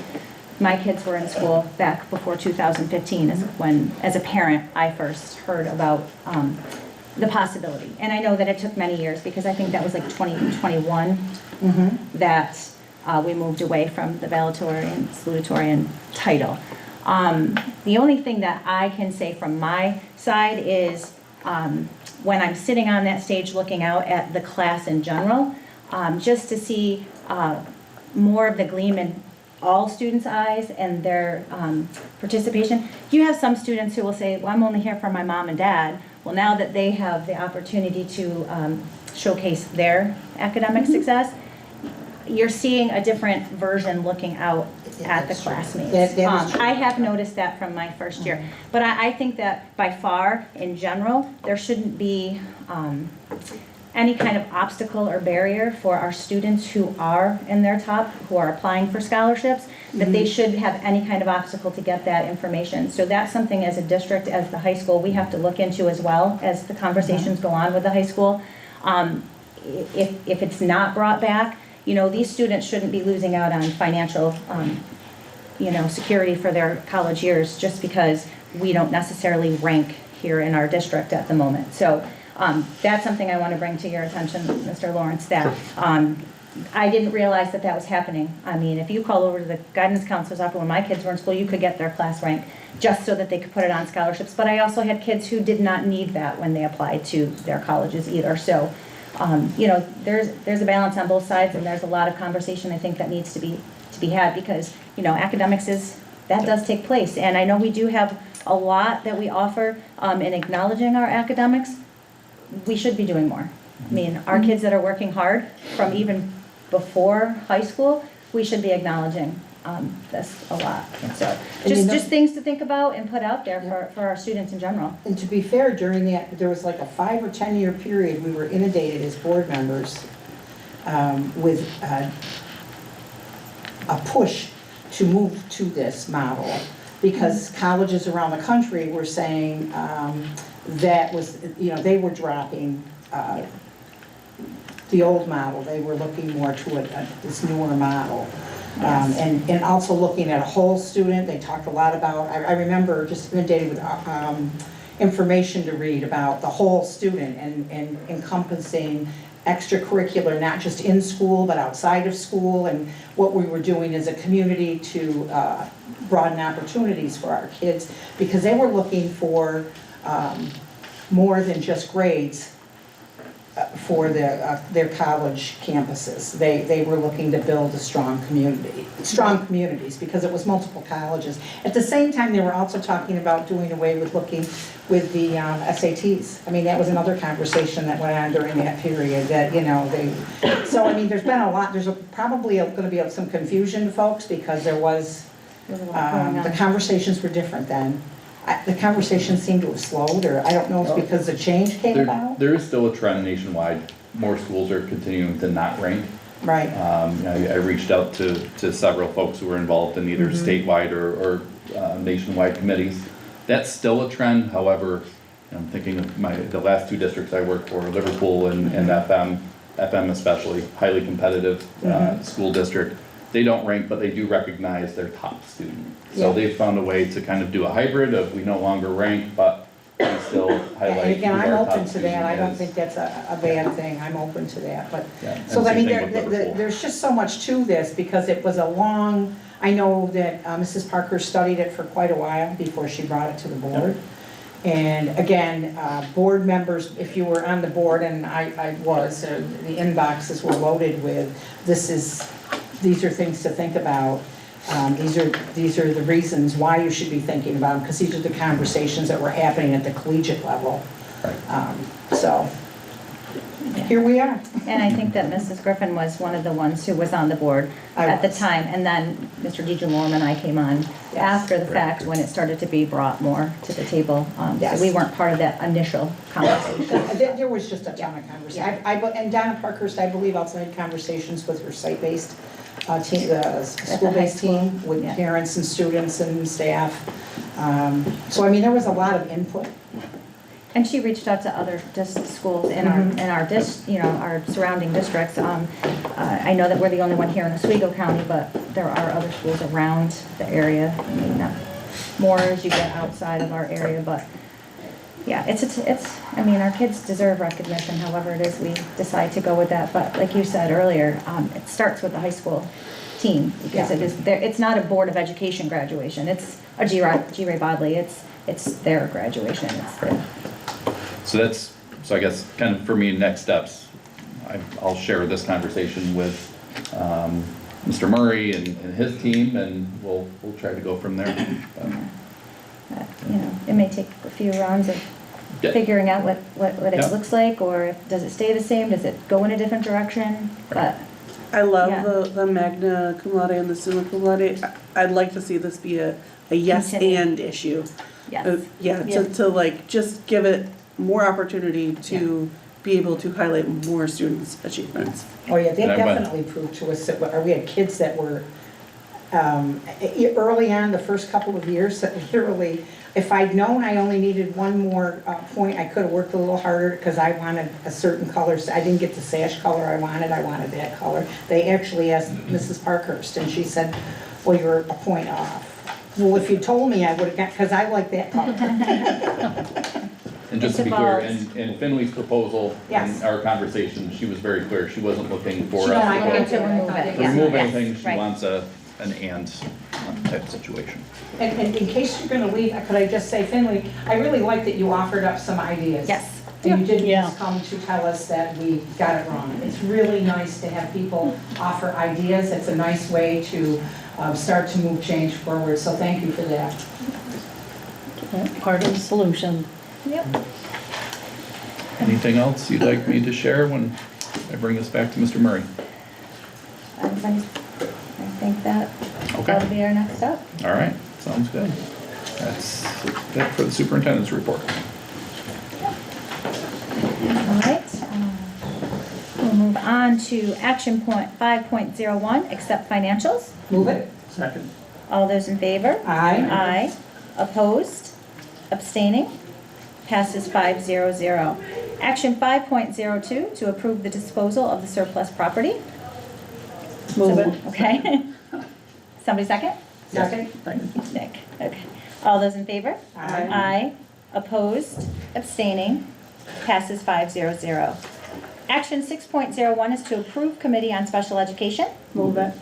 kids were in school back before 2015 is when, as a parent, I first heard about the possibility. And I know that it took many years, because I think that was like 2021 that we moved away from the valedictorian, salutatorian title. The only thing that I can say from my side is when I'm sitting on that stage looking out at the class in general, just to see more of the gleam in all students' eyes and their participation. You have some students who will say, well, I'm only here for my mom and dad. Well, now that they have the opportunity to showcase their academic success, you're seeing a different version looking out at the classmates. I have noticed that from my first year. But I think that by far, in general, there shouldn't be any kind of obstacle or barrier for our students who are in their top, who are applying for scholarships, that they should have any kind of obstacle to get that information. So that's something as a district, as the high school, we have to look into as well as the conversations go on with the high school. If it's not brought back, these students shouldn't be losing out on financial, security for their college years just because we don't necessarily rank here in our district at the moment. So that's something I want to bring to your attention, Mr. Lawrence, that I didn't realize that was happening. I mean, if you call over to the guidance counselor's office when my kids were in school, you could get their class rank just so that they could put it on scholarships. But I also had kids who did not need that when they applied to their colleges either. So, there's a balance on both sides, and there's a lot of conversation I think that needs to be had, because academics does take place, and I know we do have a lot that we offer in acknowledging our academics. We should be doing more. I mean, our kids that are working hard from even before high school, we should be acknowledging this a lot. So just things to think about and put out there for our students in general. And to be fair, during that, there was like a 5 or 10 year period, we were inundated as board members with a push to move to this model, because colleges around the country were saying that was, they were dropping the old model. They were looking more to this newer model. And also looking at a whole student. They talked a lot about, I remember just inundated with information to read about the whole student and encompassing extracurricular, not just in school, but outside of school, and what we were doing as a community to broaden opportunities for our kids, because they were looking for more than just grades for their college campuses. They were looking to build a strong communities, because it was multiple colleges. At the same time, they were also talking about doing away with the SATs. I mean, that was another conversation that went on during that period, that, so I mean, there's been a lot, there's probably going to be some confusion to folks, because there was, the conversations were different then. The conversation seemed to have slowed, or I don't know if it's because the change came about. There is still a trend nationwide. More schools are continuing to not rank. Right. I reached out to several folks who were involved in either statewide or nationwide committees. That's still a trend, however, I'm thinking of the last 2 districts I worked for, Liverpool and FM especially, highly competitive school district. They don't rank, but they do recognize their top student. So they've found a way to kind of do a hybrid of we no longer rank, but we still highlight And again, who I'm our open top to student that, I don't is. think that's a bad thing, I'm open to that, but, Yeah, so and I mean, same thing with Liverpool. there's just so much to this, because it was a long, I know that Mrs. Parker studied it for quite a while before she brought it to the board. And again, board members, if you were on the board, and I was, the inboxes were loaded with, these are things to think about. These are the reasons why you should be thinking about them, because these are the conversations that were happening at the collegiate level. So, here we are. And I think that Mrs. Griffin was one of the ones who was on the board at the time. And then Mr. DeJalorme and I came on after the fact when it started to be brought more to the table. So we weren't part of that initial conversation. There was just a ton of conversation. And Donna Parkhurst, I believe, also had conversations with her site-based team, the school-based team, with parents and students and staff. So I mean, there was a lot of input. And she reached out to other schools in our surrounding districts. I know that we're the only one here in Oswego County, but there are other schools around the area. Maybe not more as you get outside of our area, but yeah, I mean, our kids deserve recognition, however it is we decide to go with that. But like you said earlier, it starts with the high school team, because it's not a Board of Education graduation. It's a G. Ray Bodley. It's their graduation. So I guess kind of for me, next steps, I'll share this conversation with Mr. Murray and his team, and we'll try to go from there. It may take a few rounds of figuring out what it looks like, or does it stay the same, does it go in a different direction, but. I love the magna cum laude and the summa cum laude. I'd like to see this be a yes and issue. Yes. To like just give it more opportunity to be able to highlight more students' achievements. Oh yeah, they definitely proved to us that we had kids that were early on, the first couple of years, that literally, if I'd known I only needed one more point, I could have worked a little harder, because I wanted a certain color. So I didn't get the sash color I wanted that color. They actually asked Mrs. Parkhurst, and she said, well, you're a point off. Well, if you told me, I would have got, because I like that color. And just to be clear, in Finley's proposal, in our conversation, she was very clear, she wasn't looking for us to remove it. remove anything, she wants an and type situation. And in case you're gonna leave, could I just say, Finley, I really like that you offered up some ideas. Yes. And you didn't just come to tell us that we got it wrong. It's really nice to have people offer ideas. It's a nice way to start to move change forward, so thank you for that. Part of the solution. Yep. Anything else you'd like me to share when I bring this back to Mr. Murray? I think that'll be our next step. All right, sounds good. That's it for the superintendent's report. All right. We'll move on to action point 5.01, accept financials. Move it. Second. All those in favor? Aye. Aye. Opposed? Abstaining? Passes 5-0-0. Action 5.02, to approve the disposal of the surplus property. Move it. Okay. Somebody second? Second. Nick. Okay. All those in favor? Aye. Aye. Opposed? Abstaining? Passes 5-0-0. Action 6.01 is to approve Committee on Special Education. Move it.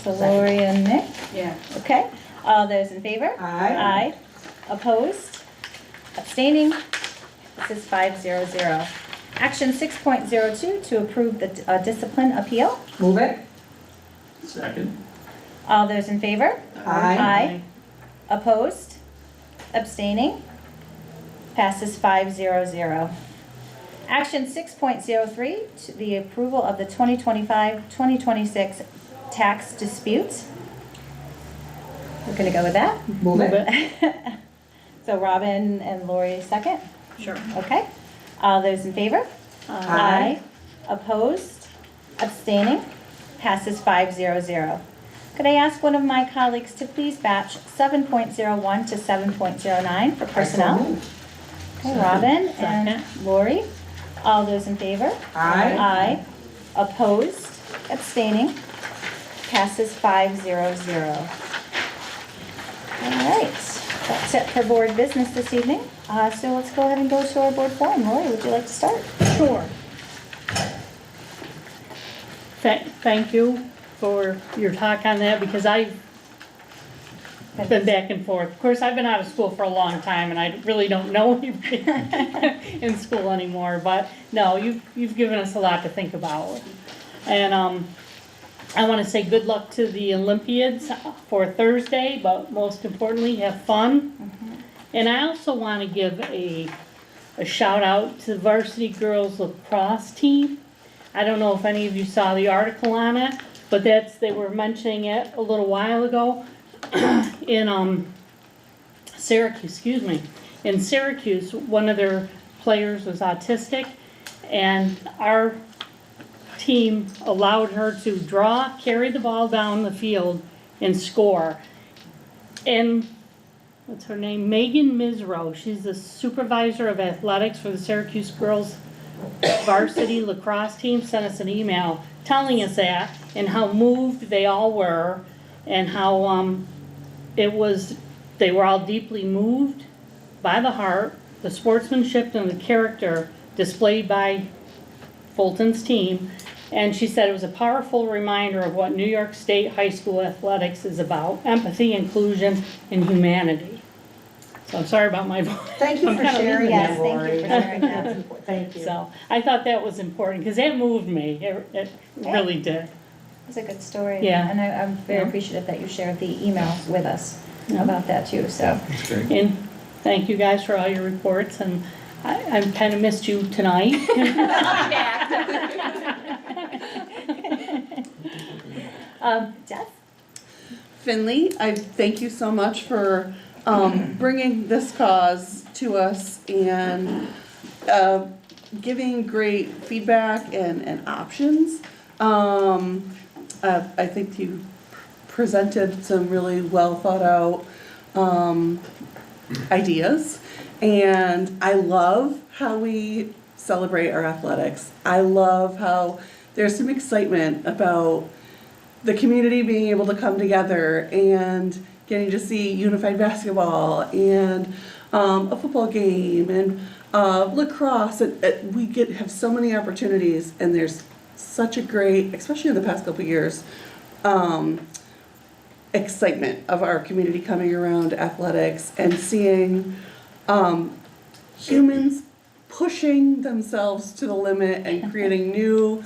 So Lori and Nick? Yeah. Okay. All those in favor? Aye. Aye. Opposed? Abstaining? This is 5-0-0. Action 6.02 to approve the discipline appeal. Move it. Second. All those in favor? Aye. Aye. Opposed? Abstaining? Passes 5-0-0. Action 6.03 to the approval of the 2025-2026 tax dispute. We're going to go with that. Move it. So Robin and Lori second? Sure. Okay. All those in favor? Aye. Opposed? Abstaining? Passes 500. Could I ask one of my colleagues to please batch 7.01 to 7.09 for personnel? Okay, Robin and Lori. All those in favor? Aye. Aye. Opposed? Abstaining? Passes 500. All right, that's it for board business this evening. So let's go ahead and go to our board forum. Lori, would you like to start? Sure. Thank you for your talk on that, because I've been back and forth. Of course, I've been out of school for a long time, and I really don't know anybody in school anymore, but no, you've given us a lot to think about. And I want to say good luck to the Olympiads for Thursday, but most importantly, have fun. And I also want to give a shout out to the varsity girls lacrosse team. I don't know if any of you saw the article on it, but they were mentioning it a little while ago in Syracuse, In Syracuse, one of their players was autistic, and our team allowed her to carry the ball down the field and score. And what's her name? Megan Misro. She's the supervisor of athletics for the Syracuse girls varsity lacrosse team, sent us an email telling us that, and how moved they all were, and how they were all deeply moved by the heart, the sportsmanship, and the character displayed by Fulton's team. And she said it was a powerful reminder of what New York State high school athletics is about: empathy, inclusion, and humanity. So I'm sorry about my voice. Thank you for sharing that, Lori. Thank you. So I thought that was important, because it moved me. It really did. It's a good story. Yeah. And I'm very appreciative that you shared the email with us about that too, so. And thank you guys for all your reports, and I kind of missed you tonight. Jess? Finley, I thank you so much for bringing this cause to us and giving great feedback and options. I think you presented some really well thought out ideas, and I love how we celebrate our athletics. I love how there's some excitement about the community being able to come together and getting to see unified basketball and a football game and lacrosse. And we have so many opportunities, and there's such a great, especially in the past couple of years, excitement of our community coming around athletics and seeing humans pushing themselves to the limit and creating new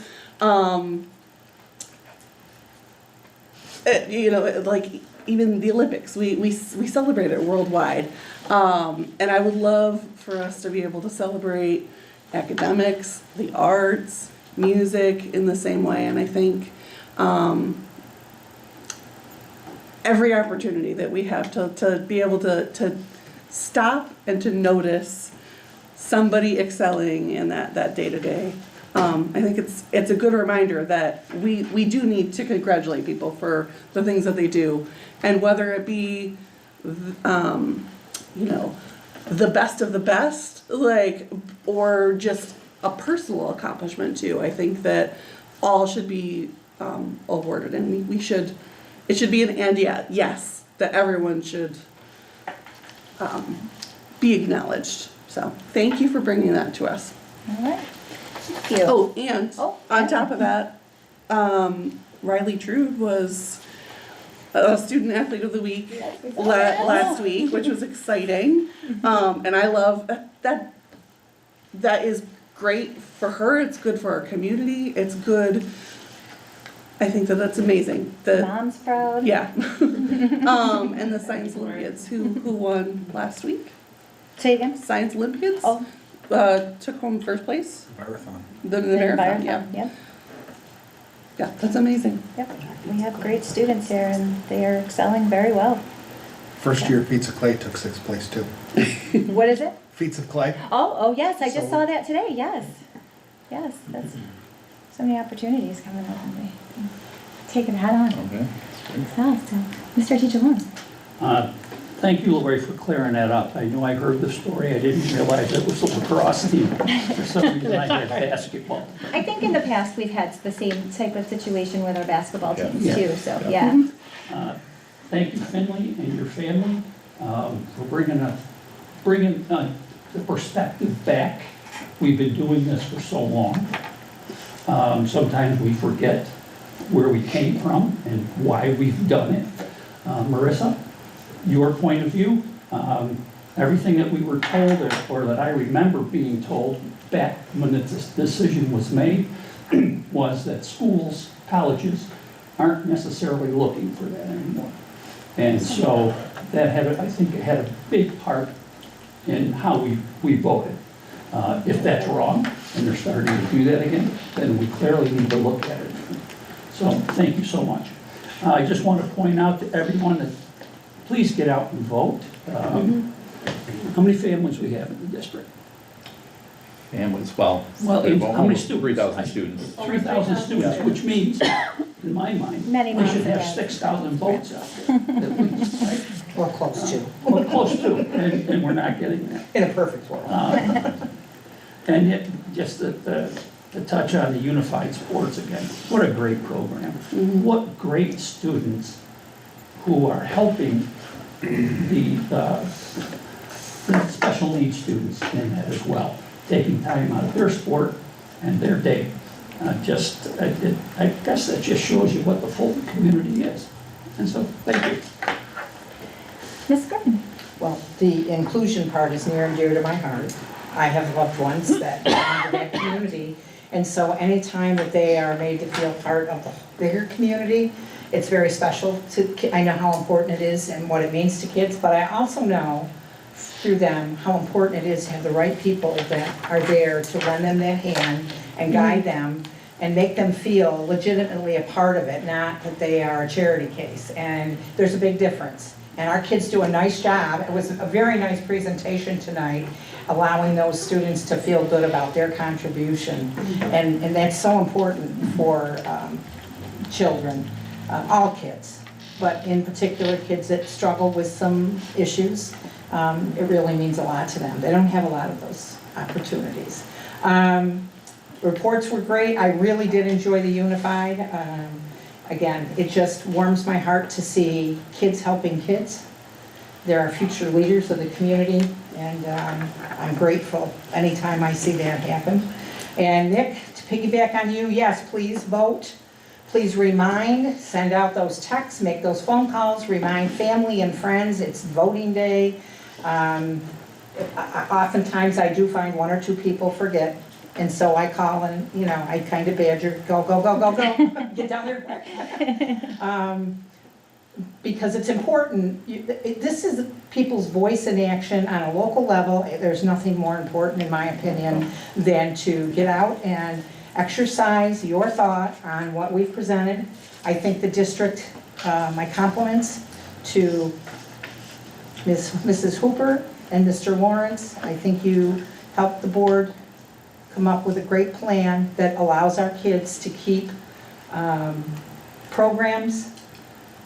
like even the Olympics, we celebrate it worldwide. And I would love for us to be able to celebrate academics, the arts, music in the same way. And I think every opportunity that we have to be able to stop and to notice somebody excelling in that day-to-day. I think it's a good reminder that we do need to congratulate people for the things that they do, and whether it be, the best of the best, or just a personal accomplishment too. I think that all should be awarded, and it should be an and yes, that everyone should be acknowledged. So thank you for bringing that to us. All right. Thank you. Oh, and on top of that, Riley Trude was a student athlete of the week last week, which was exciting. And I love that. That is great for her. It's good for our community. It's good. I think that's amazing. Mom's proud. Yeah. And the Science Olympiads who won last week. Say again? Science Olympiads. Took home first place. Marathon. The marathon, yeah. Yep. Yeah, that's amazing. Yep. We have great students here, and they are excelling very well. First year Feats of Clay took sixth place too. What is it? Feats of Clay. Oh, yes, I just saw that today, yes. Yes, that's so many opportunities coming up and we take it head on. Okay. So, Mr. Teacher Warren. Thank you, Lori, for clearing that up. I know I heard the story, I didn't realize it was the lacrosse team. For some reason, I had basketball. I think in the past, we've had the same type of situation with our basketball teams Yeah. too, so, Yeah. yeah. Thank you, Finley, and your family, for bringing the perspective back. We've been doing this for so long. Sometimes we forget where we came from and why we've done it. Marissa, your point of view, everything that we were told or that I remember being told back when this decision was made was that schools, colleges aren't necessarily looking for that anymore. And so that I think it had a big part in how we voted. If that's wrong and they're starting to do that again, then we clearly need to look at it. So thank you so much. I just want to point out to everyone that please get out and vote. How many families we have in the district? Families, well, Well, there are how many almost students? 3,000 students. 3,000 students, which means, in my mind, Many we should moms have and 6,000 votes out there, at least, right? Or close to. Well, close to, and we're not getting that. In a perfect world. And yet, just to touch on the unified sports again, what a great program. What great students who are helping the special needs students in that as well, taking time out of their sport and their day. I guess that just shows you what the Fulton community is. And so, thank you. Ms. Griffin. Well, the inclusion part is near and dear to my heart. I have loved ones that belong to that community, and so anytime that they are made to feel part of the bigger community, it's very special I know how important it is and what it means to kids, but I also know through them how important it is to have the right people that are there to lend them that hand and guide them and make them feel legitimately a part of it, not that they are a charity case. And there's a big difference. And our kids do a nice job. It was a very nice presentation tonight, allowing those students to feel good about their contribution. And that's so important for children, all kids, but in particular kids that struggle with some issues. It really means a lot to them. They don't have a lot of those opportunities. Reports were great. I really did enjoy the unified. Again, it just warms my heart to see kids helping kids. They're our future leaders of the community, and I'm grateful anytime I see that happen. And Nick, to piggyback on you, yes, please vote. Please remind, send out those texts, make those phone calls, remind family and friends it's voting day. Oftentimes I do find one or two people forget. And so I call and, I kind of badger, go, go, go, go, go, get down there. Because it's important. This is people's voice in action on a local level. There's nothing more important, in my opinion, than to get out and exercise your thought on what we've presented. I think the district, my compliments to Mrs. Hooper and Mr. Lawrence. I think you helped the board come up with a great plan that allows our kids to keep programs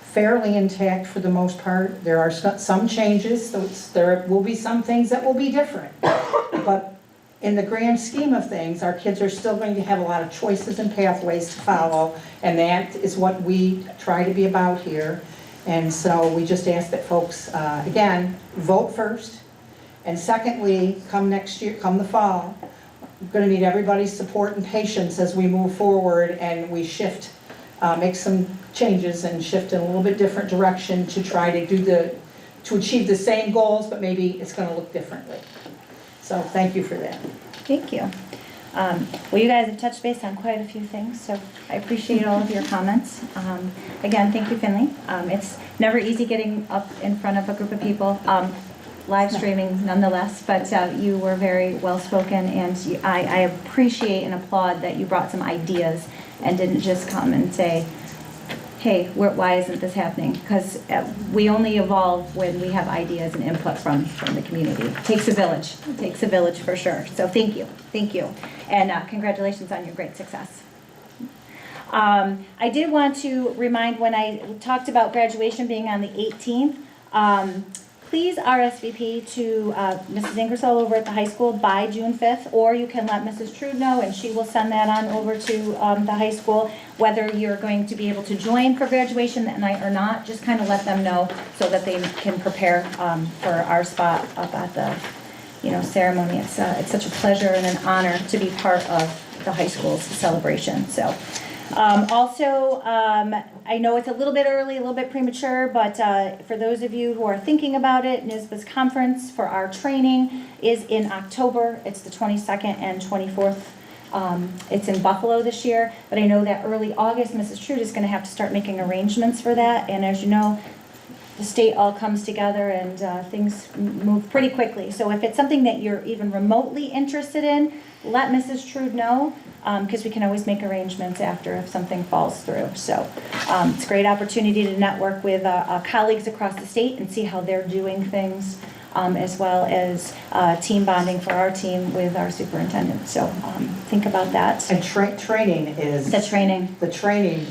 fairly intact for the most part. There are some changes, so there will be some things that will be different. But in the grand scheme of things, our kids are still going to have a lot of choices and pathways to follow, and that is what we try to be about here. And so we just ask that folks, again, vote first, and secondly, come next year, come the fall, we're going to need everybody's support and patience as we move forward and we shift, make some changes and shift in a little bit different direction to try to achieve the same goals, but maybe it's going to look differently. So thank you for that. Thank you. Well, you guys have touched base on quite a few things, so I appreciate all of your comments. Again, thank you, Finley. It's never easy getting up in front of a group of people. Live streaming nonetheless, but you were very well spoken, and I appreciate and applaud that you brought some ideas and didn't just come and say, hey, why isn't this happening? Because we only evolve when we have ideas and input from the community. It takes a village. It takes a village for sure. So thank you. And congratulations on your great success. I did want to remind, when I talked about graduation being on the 18th, please RSVP to Mrs. Ingersoll over at the high school by June 5th, or you can let Mrs. Trude know, and she will send that on over to the high school, whether you're going to be able to join for graduation that night or not. Just kind of let them know so that they can prepare for our spot up at the ceremony. It's such a pleasure and an honor to be part of the high school's celebration. So. I know it's a little bit early, a little bit premature, but for those of you who are thinking about it, NSBA's conference for our training is in October. It's the 22nd and 24th. It's in Buffalo this year, but I know that early August, Mrs. Trude is going to have to start making arrangements for that. And as you know, the state all comes together and things move pretty quickly. So if it's something that you're even remotely interested in, let Mrs. Trude know, because we can always make arrangements after if something falls through. So it's a great opportunity to network with colleagues across the state and see how they're doing things, as well as team bonding for our team with our superintendent. So think about that. And training is... The training. The training,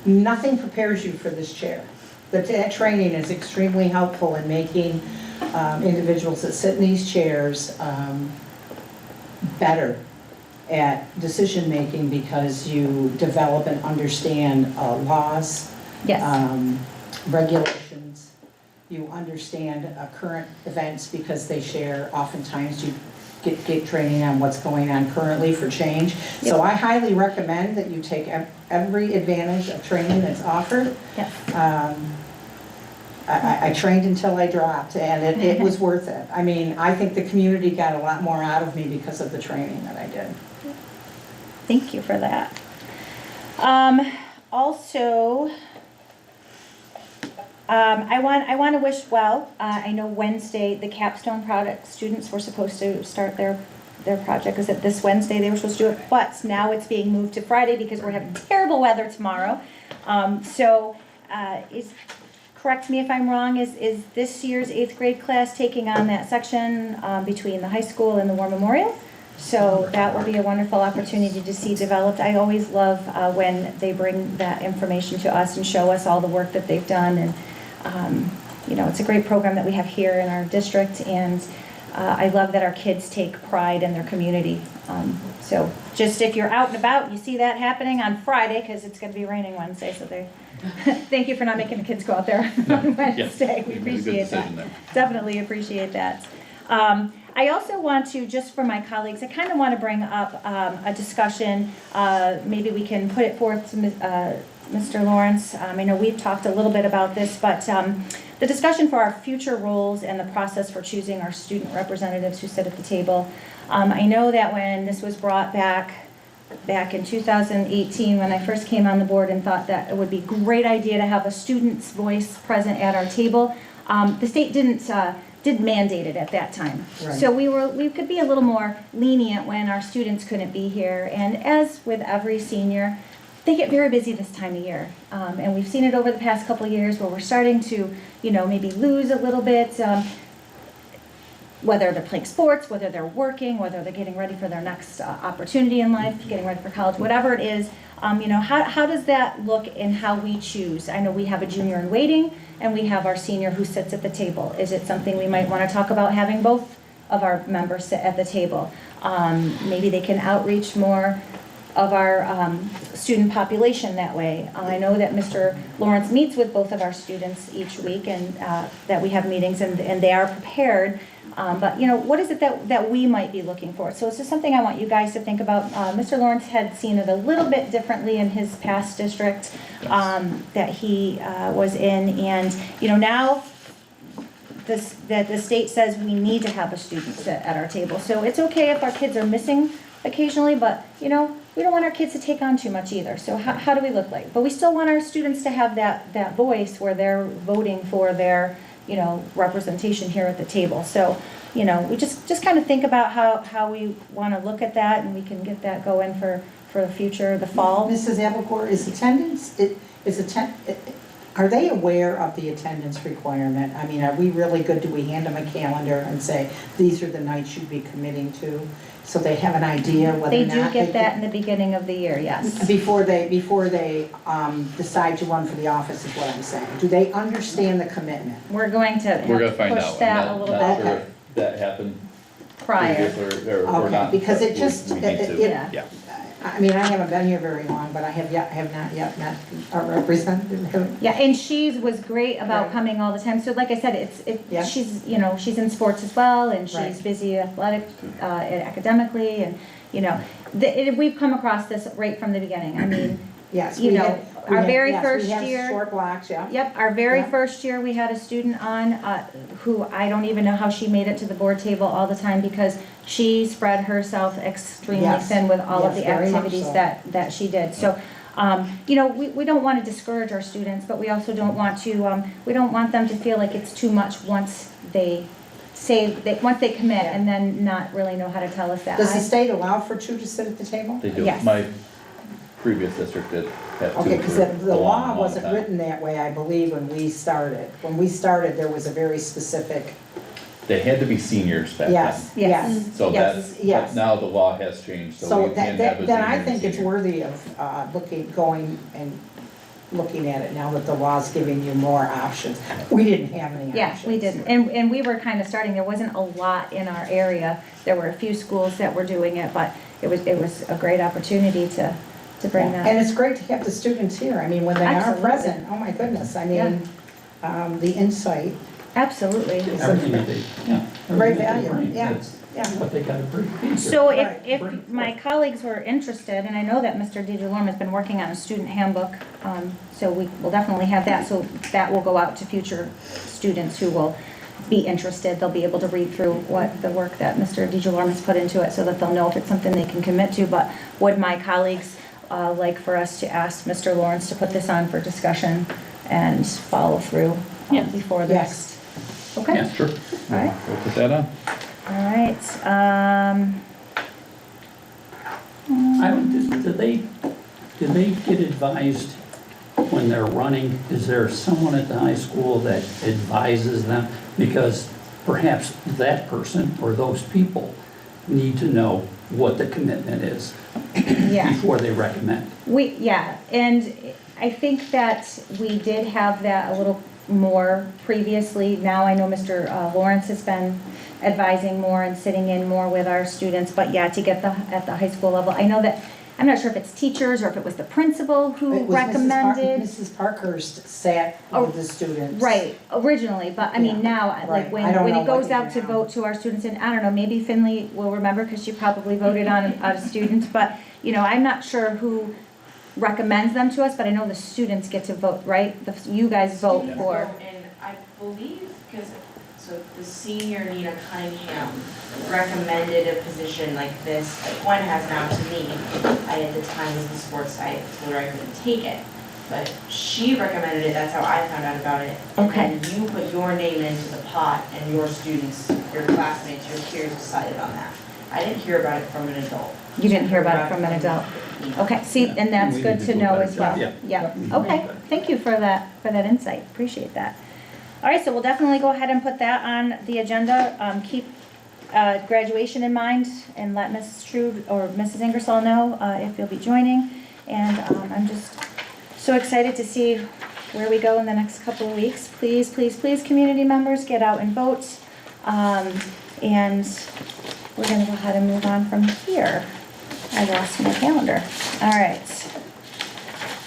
nothing prepares you for this chair. That training is extremely helpful in making individuals that sit in these chairs better at decision making, because you develop and understand laws, yes. Regulations. You understand current events because they share. Oftentimes you get training on what's going on currently for change. Yep. So I highly recommend that you take every advantage of training that's offered. Yes. I trained until I dropped, and it was worth it. I mean, I think the community got a lot more out of me because of the training that I did. Thank you for that. Also, I want to wish well. I know Wednesday the capstone project students were supposed to start their project. Is it this Wednesday they were supposed to do it? But now it's being moved to Friday because we're having terrible weather tomorrow. Correct me if I'm wrong, is this year's 8th grade class taking on that section between the high school and the War Memorial? So that will be a wonderful opportunity to see developed. I always love when they bring that information to us and show us all the work that they've done. And, it's a great program that we have here in our district. And I love that our kids take pride in their community. So just if you're out and about and you see that happening on Friday, because it's going to be raining Wednesday, so thank you for not making the kids go out there on Wednesday. Yes, we appreciate that. there. Definitely appreciate that. I also want to, just for my colleagues, I kind of want to bring up a discussion. Maybe we can put it forth to Mr. Lawrence. I know we've talked a little bit about this, but the discussion for our future roles and the process for choosing our student representatives who sit at the table. I know that when this was brought back in 2018, when I first came on the board and thought that it would be a great idea to have a student's voice present at our table, the state didn't mandate it at that time. Right. So we could be a little more lenient when our students couldn't be here. And as with every senior, they get very busy this time of year. And we've seen it over the past couple of years where we're starting to, maybe lose a little bit, whether they're playing sports, whether they're working, whether they're getting ready for their next opportunity in life, getting ready for college, whatever it is. How does that look in how we choose? I know we have a junior in waiting, and we have our senior who sits at the table. Is it something we might want to talk about, having both of our members sit at the table? Maybe they can outreach more of our student population that way. I know that Mr. Lawrence meets with both of our students each week, and that we have meetings, and they are prepared. But what is it that we might be looking for? So it's just something I want you guys to think about. Mr. Lawrence had seen it a little bit differently in his past district that he was in, and now that the state says we need to have a student sit at our table. So it's okay if our kids are missing occasionally, but we don't want our kids to take on too much either. So how do we look like? But we still want our students to have that voice where they're voting for their representation here at the table. So, we just kind of think about how we want to look at that, and we can get that going for the future, the fall. Mrs. Applecore, is attendance, Are they aware of the attendance requirement? I mean, are we really good? Do we hand them a calendar and say, these are the nights you'd be committing to? So they have an idea whether They or do not get that in the beginning of the year, yes. before they decide to run for the office is what I'm saying. Do they understand the commitment? We're going to We're gonna have to find push out. that a I'm little not bit. sure if that happened Prior. previous or Okay, not. because but it just, we need to, Yeah. yeah. I mean, I haven't been here very long, but I have not yet met our representative here. Yeah, and she was great about Right. coming all the time. So like I said, Yeah. she's, you know, she's in sports as well, and she's Right. busy academically, and, you know, we've come across this right from the beginning. I mean, Yes, you we know, had- our very yes, first we have year. short blocks, yeah. Yep, our very Yeah. first year, we had a student on, who I don't even know how she made it to the board table all the time, because she spread herself extremely Yes. thin with all of Yes, the very much activities so. that she did. So, you know, we don't want to discourage our students, but we also don't want to, we don't want them to feel like it's too much once they once they commit Yeah. and then not really know how to tell us that. Does the state allow for two to sit at the table? They do. Yes. My previous district did have two. Okay, because for the a law long wasn't time. written that way, I believe, when we started. When we started, there was a very specific, They had to be seniors back then. yes, Yes. yes. So yes, that's, yes. but now the law has changed, so So we can have a then I junior and think it's senior. worthy of looking at it now that the law's giving you more options. We didn't have any options. Yeah, we didn't. And we were kind of starting, there wasn't a lot in our area. There were a few schools that were doing it, but it was a great opportunity to bring that. And it's great to have the students here. I mean, when they are Absolutely. present, oh my goodness, I mean, the insight. Absolutely. is Everything that they, yeah. Great everything that they value, bring, yeah, that's yeah. what they gotta bring. So Right. if my colleagues were interested, and I know that Mr. DeJolorme has been working on a student handbook, so we will definitely have that, so that will go out to future students who will be interested. They'll be able to read through what the work that Mr. DeJolorme has put into it, so that they'll know if it's something they can commit to. But would my colleagues like for us to ask Mr. Lawrence to put this on for discussion and follow through before the Yes. next? Okay? Yeah, sure. All right. We'll put that on. All right. I don't, do they get advised when they're running? Is there someone at the high school that advises them? Because perhaps that person or those people need to know what the commitment is Yeah. before they recommend. And I think that we did have that a little more previously. Now I know Mr. Lawrence has been advising more and sitting in more with our students, but yeah, to get at the high school level. I know that, I'm not sure if it's teachers or if it was the principal who It was recommended. Mrs. Parkhurst sat with the students. Right, originally, but I mean Yeah, now, right. like I when don't know it goes what out to now. vote to our students, and I don't know, maybe Finley will remember because she probably voted on a student, but, you know, I'm not sure who recommends them to us, but I know the students get to vote, right? You guys vote for. And I believe, because, so the senior Nina Cunningham recommended a position like this, like one has now to me. I at the time was in sports, I told her I couldn't take it. But she recommended it, that's how I found out about it. Okay. And then you put your name into the pot and your students, your classmates, your peers decided on that. I didn't hear about it from an adult. You didn't hear about it from an adult? Okay, see, and that's We good need to do a know better as well. job. Yeah, okay, thank you for that insight, appreciate that. All right, so we'll definitely go ahead and put that on the agenda. Keep graduation in mind and let Mrs. Trude or Mrs. Ingersoll know if you'll be joining. And I'm just so excited to see where we go in the next couple of weeks. Please, please, please, community members, get out and vote. And we're gonna go ahead and move on from here. I lost my calendar. All right.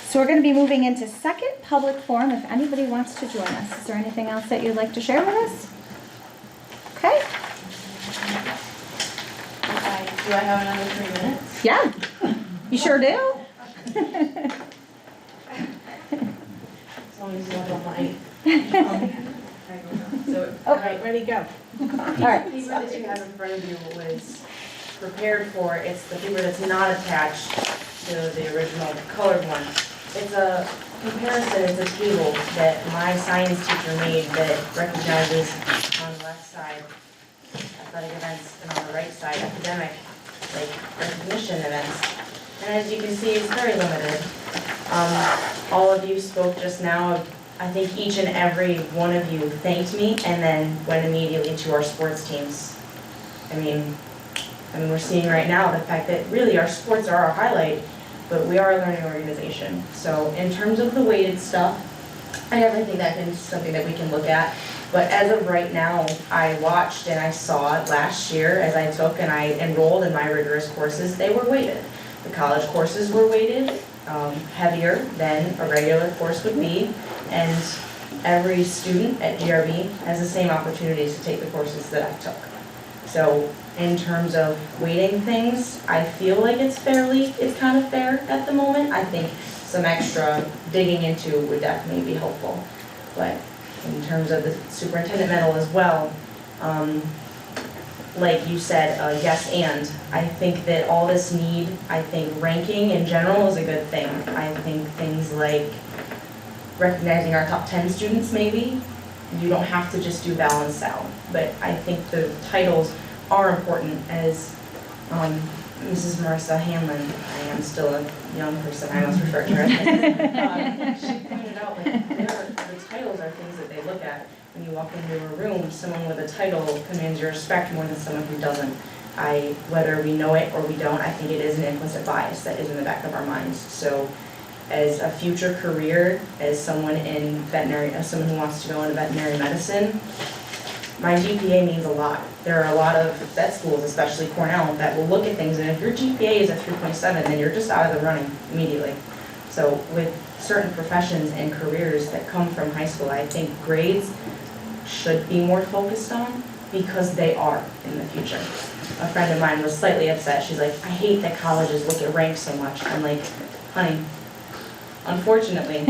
So we're going to be moving into second public forum if anybody wants to join us. Is there anything else that you'd like to share with us? Okay. Do I have another 3 minutes? Yeah. You sure do? As long as you don't mind. So, Okay. ready, go. All right. The paper that you have in front of you was prepared for, it's the paper that's not attached to the original colored one. It's a comparison, it's a table that my science teacher made that recognizes on the left side athletic events and on the right side academic, like recognition events. And as you can see, it's very limited. All of you spoke just now of I think each and every one of you thanked me and then went immediately to our sports teams. I mean, we're seeing right now the fact that really our sports are our highlight, but we are a learning organization. So in terms of the weighted stuff, I definitely think that is something that we can look at. But as of right now, I watched and I saw it last year as I took and I enrolled in my rigorous courses, they were weighted. The college courses were weighted, heavier than a regular course would be, and every student at GRB has the same opportunities to take the courses that I took. So in terms of weighting things, I feel like it's kind of fair at the moment. I think some extra digging into would definitely be helpful. But in terms of the superintendent medal as well, like you said, yes and. I think that all this I think ranking in general is a good thing. I think things like recognizing our top 10 students maybe, you don't have to just do balance out. But I think the titles are important as Mrs. Marissa Hanlon, I am still a young person, I must refer to her. She pointed out like the titles are things that they look at. When you walk into a room, someone with a title commands your respect more than someone who doesn't. Whether we know it or we don't, I think it is an implicit bias that is in the back of our minds. So as a future career, as someone in veterinary, as someone who wants to go into veterinary medicine, my GPA means a lot. There are a lot of vet schools, especially Cornell, that will look at things, and if your GPA is at 3.7, then you're just out of the running immediately. So with certain professions and careers that come from high school, I think grades should be more focused on because they are in the future. A friend of mine was slightly upset. She's like, I hate that colleges look at ranks so much. I'm like, honey, unfortunately,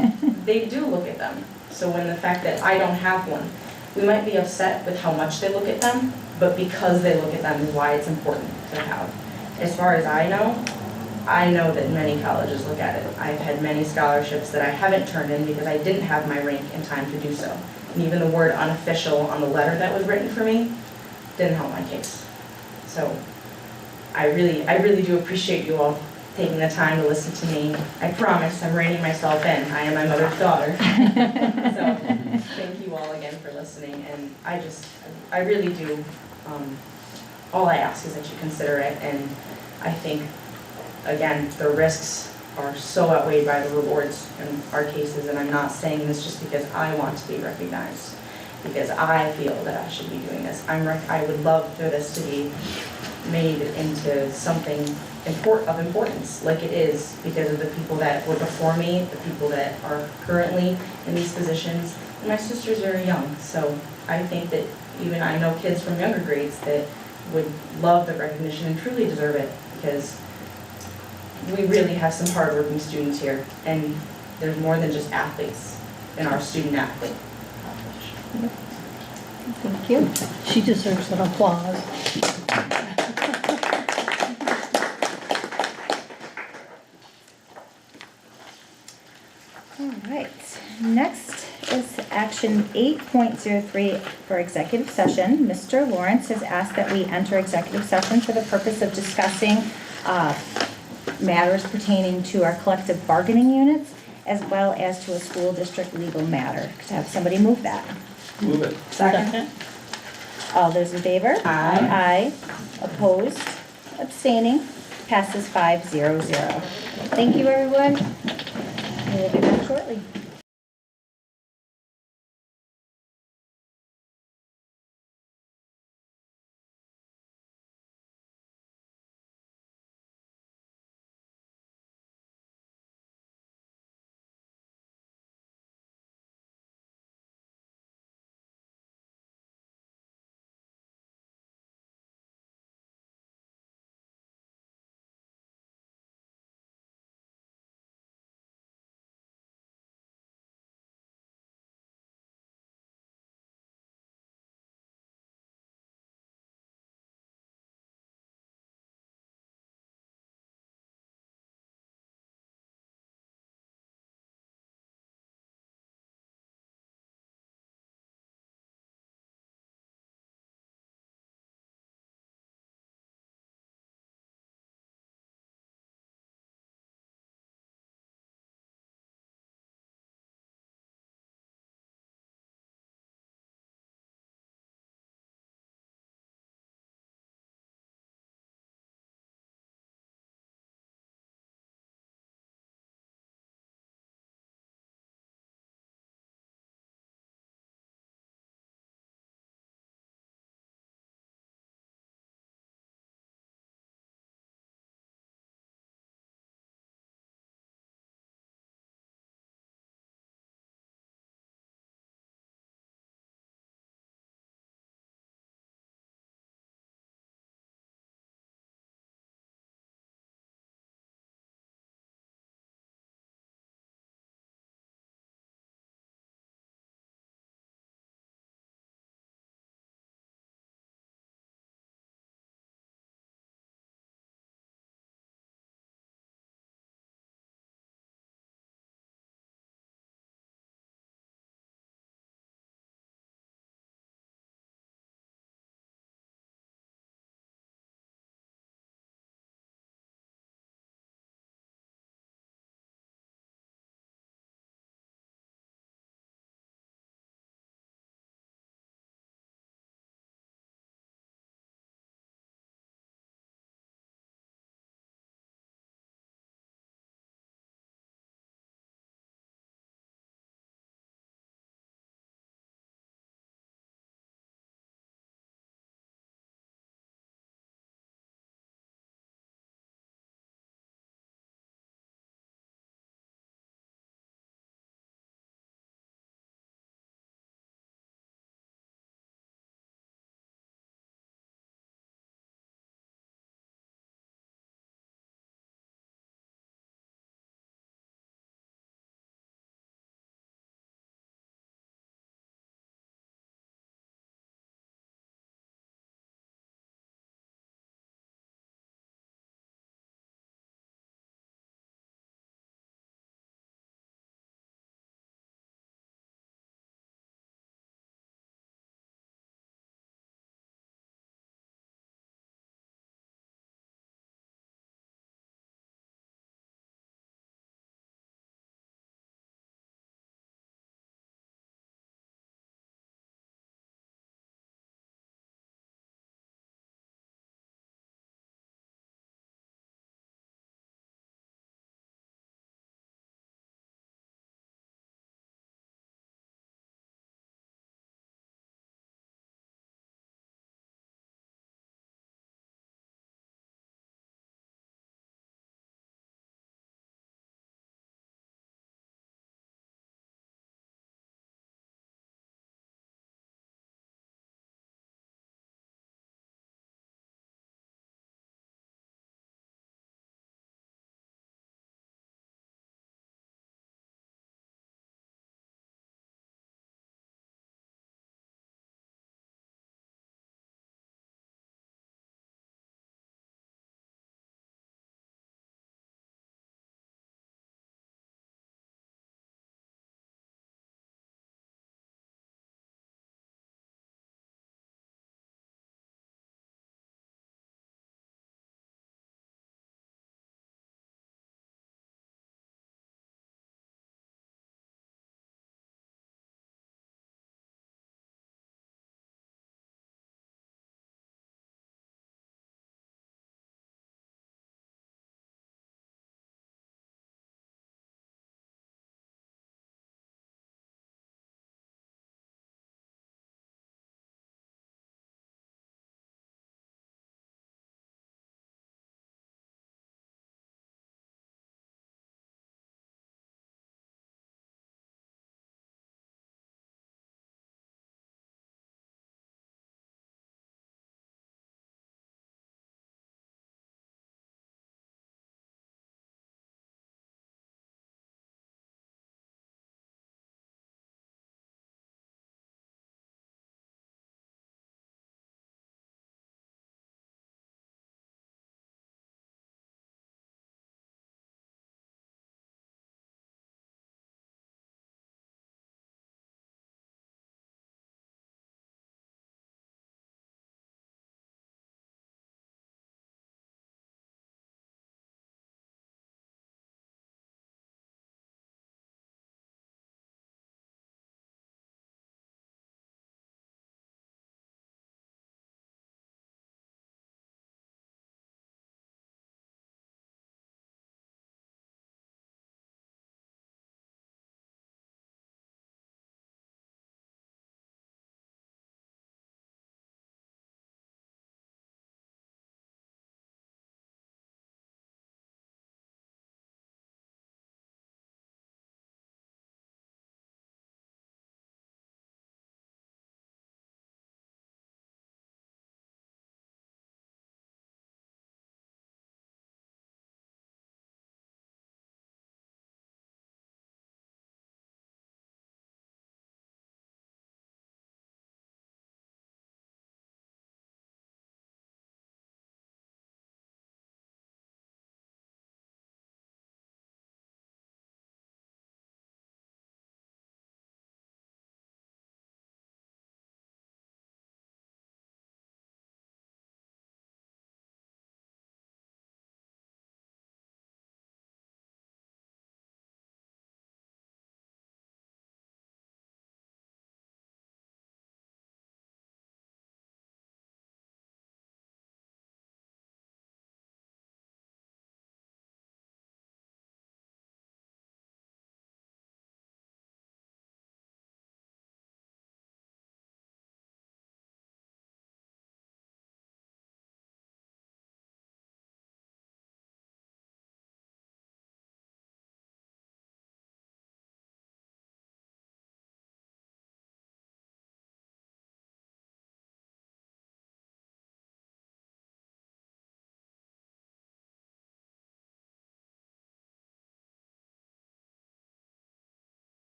they do look at them. So when the fact that I don't have one, we might be upset with how much they look at them, but because they look at them is why it's important to have. As far as I know that many colleges look at it. I've had many scholarships that I haven't turned in because I didn't have my rank in time to do so. And even the word unofficial on the letter that was written for me didn't help my case. So I really do appreciate you all taking the time to listen to me. I promise I'm reining myself in. I am my mother's daughter. So thank you all again for listening. And I really do, all I ask is that you consider it. And I think, again, the risks are so outweighed by the rewards in our cases. And I'm not saying this just because I want to be recognized, because I feel that I should be doing this. I would love for this to be made into something of importance, like it is, because of the people that were before me, the people that are currently in these positions. And my sister's very young, so I think that even I know kids from younger grades that would love the recognition and truly deserve it, because we really have some hardworking students here, and there's more than just athletes in our student athlete population. Thank you. She deserves an applause. All right, next is action 8.03 for executive session. Mr. Lawrence has asked that we enter executive session for the purpose of discussing matters pertaining to our collective bargaining units, as well as to a school district legal matter. Could I have somebody move that? Move it. Second. All those in favor? Aye. Aye. Opposed? Abstaining? Passes 5-0-0. Thank you, everyone. We'll be back shortly.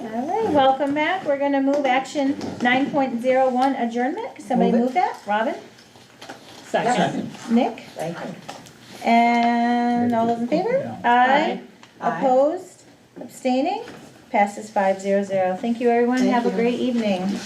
All right, welcome back. We're gonna move action 9.01 adjournment. Somebody move that? Robin? Second. Nick? Thank you. And all those in favor? Aye. Opposed? Abstaining? Passes 500. Thank you, everyone. Have a great evening.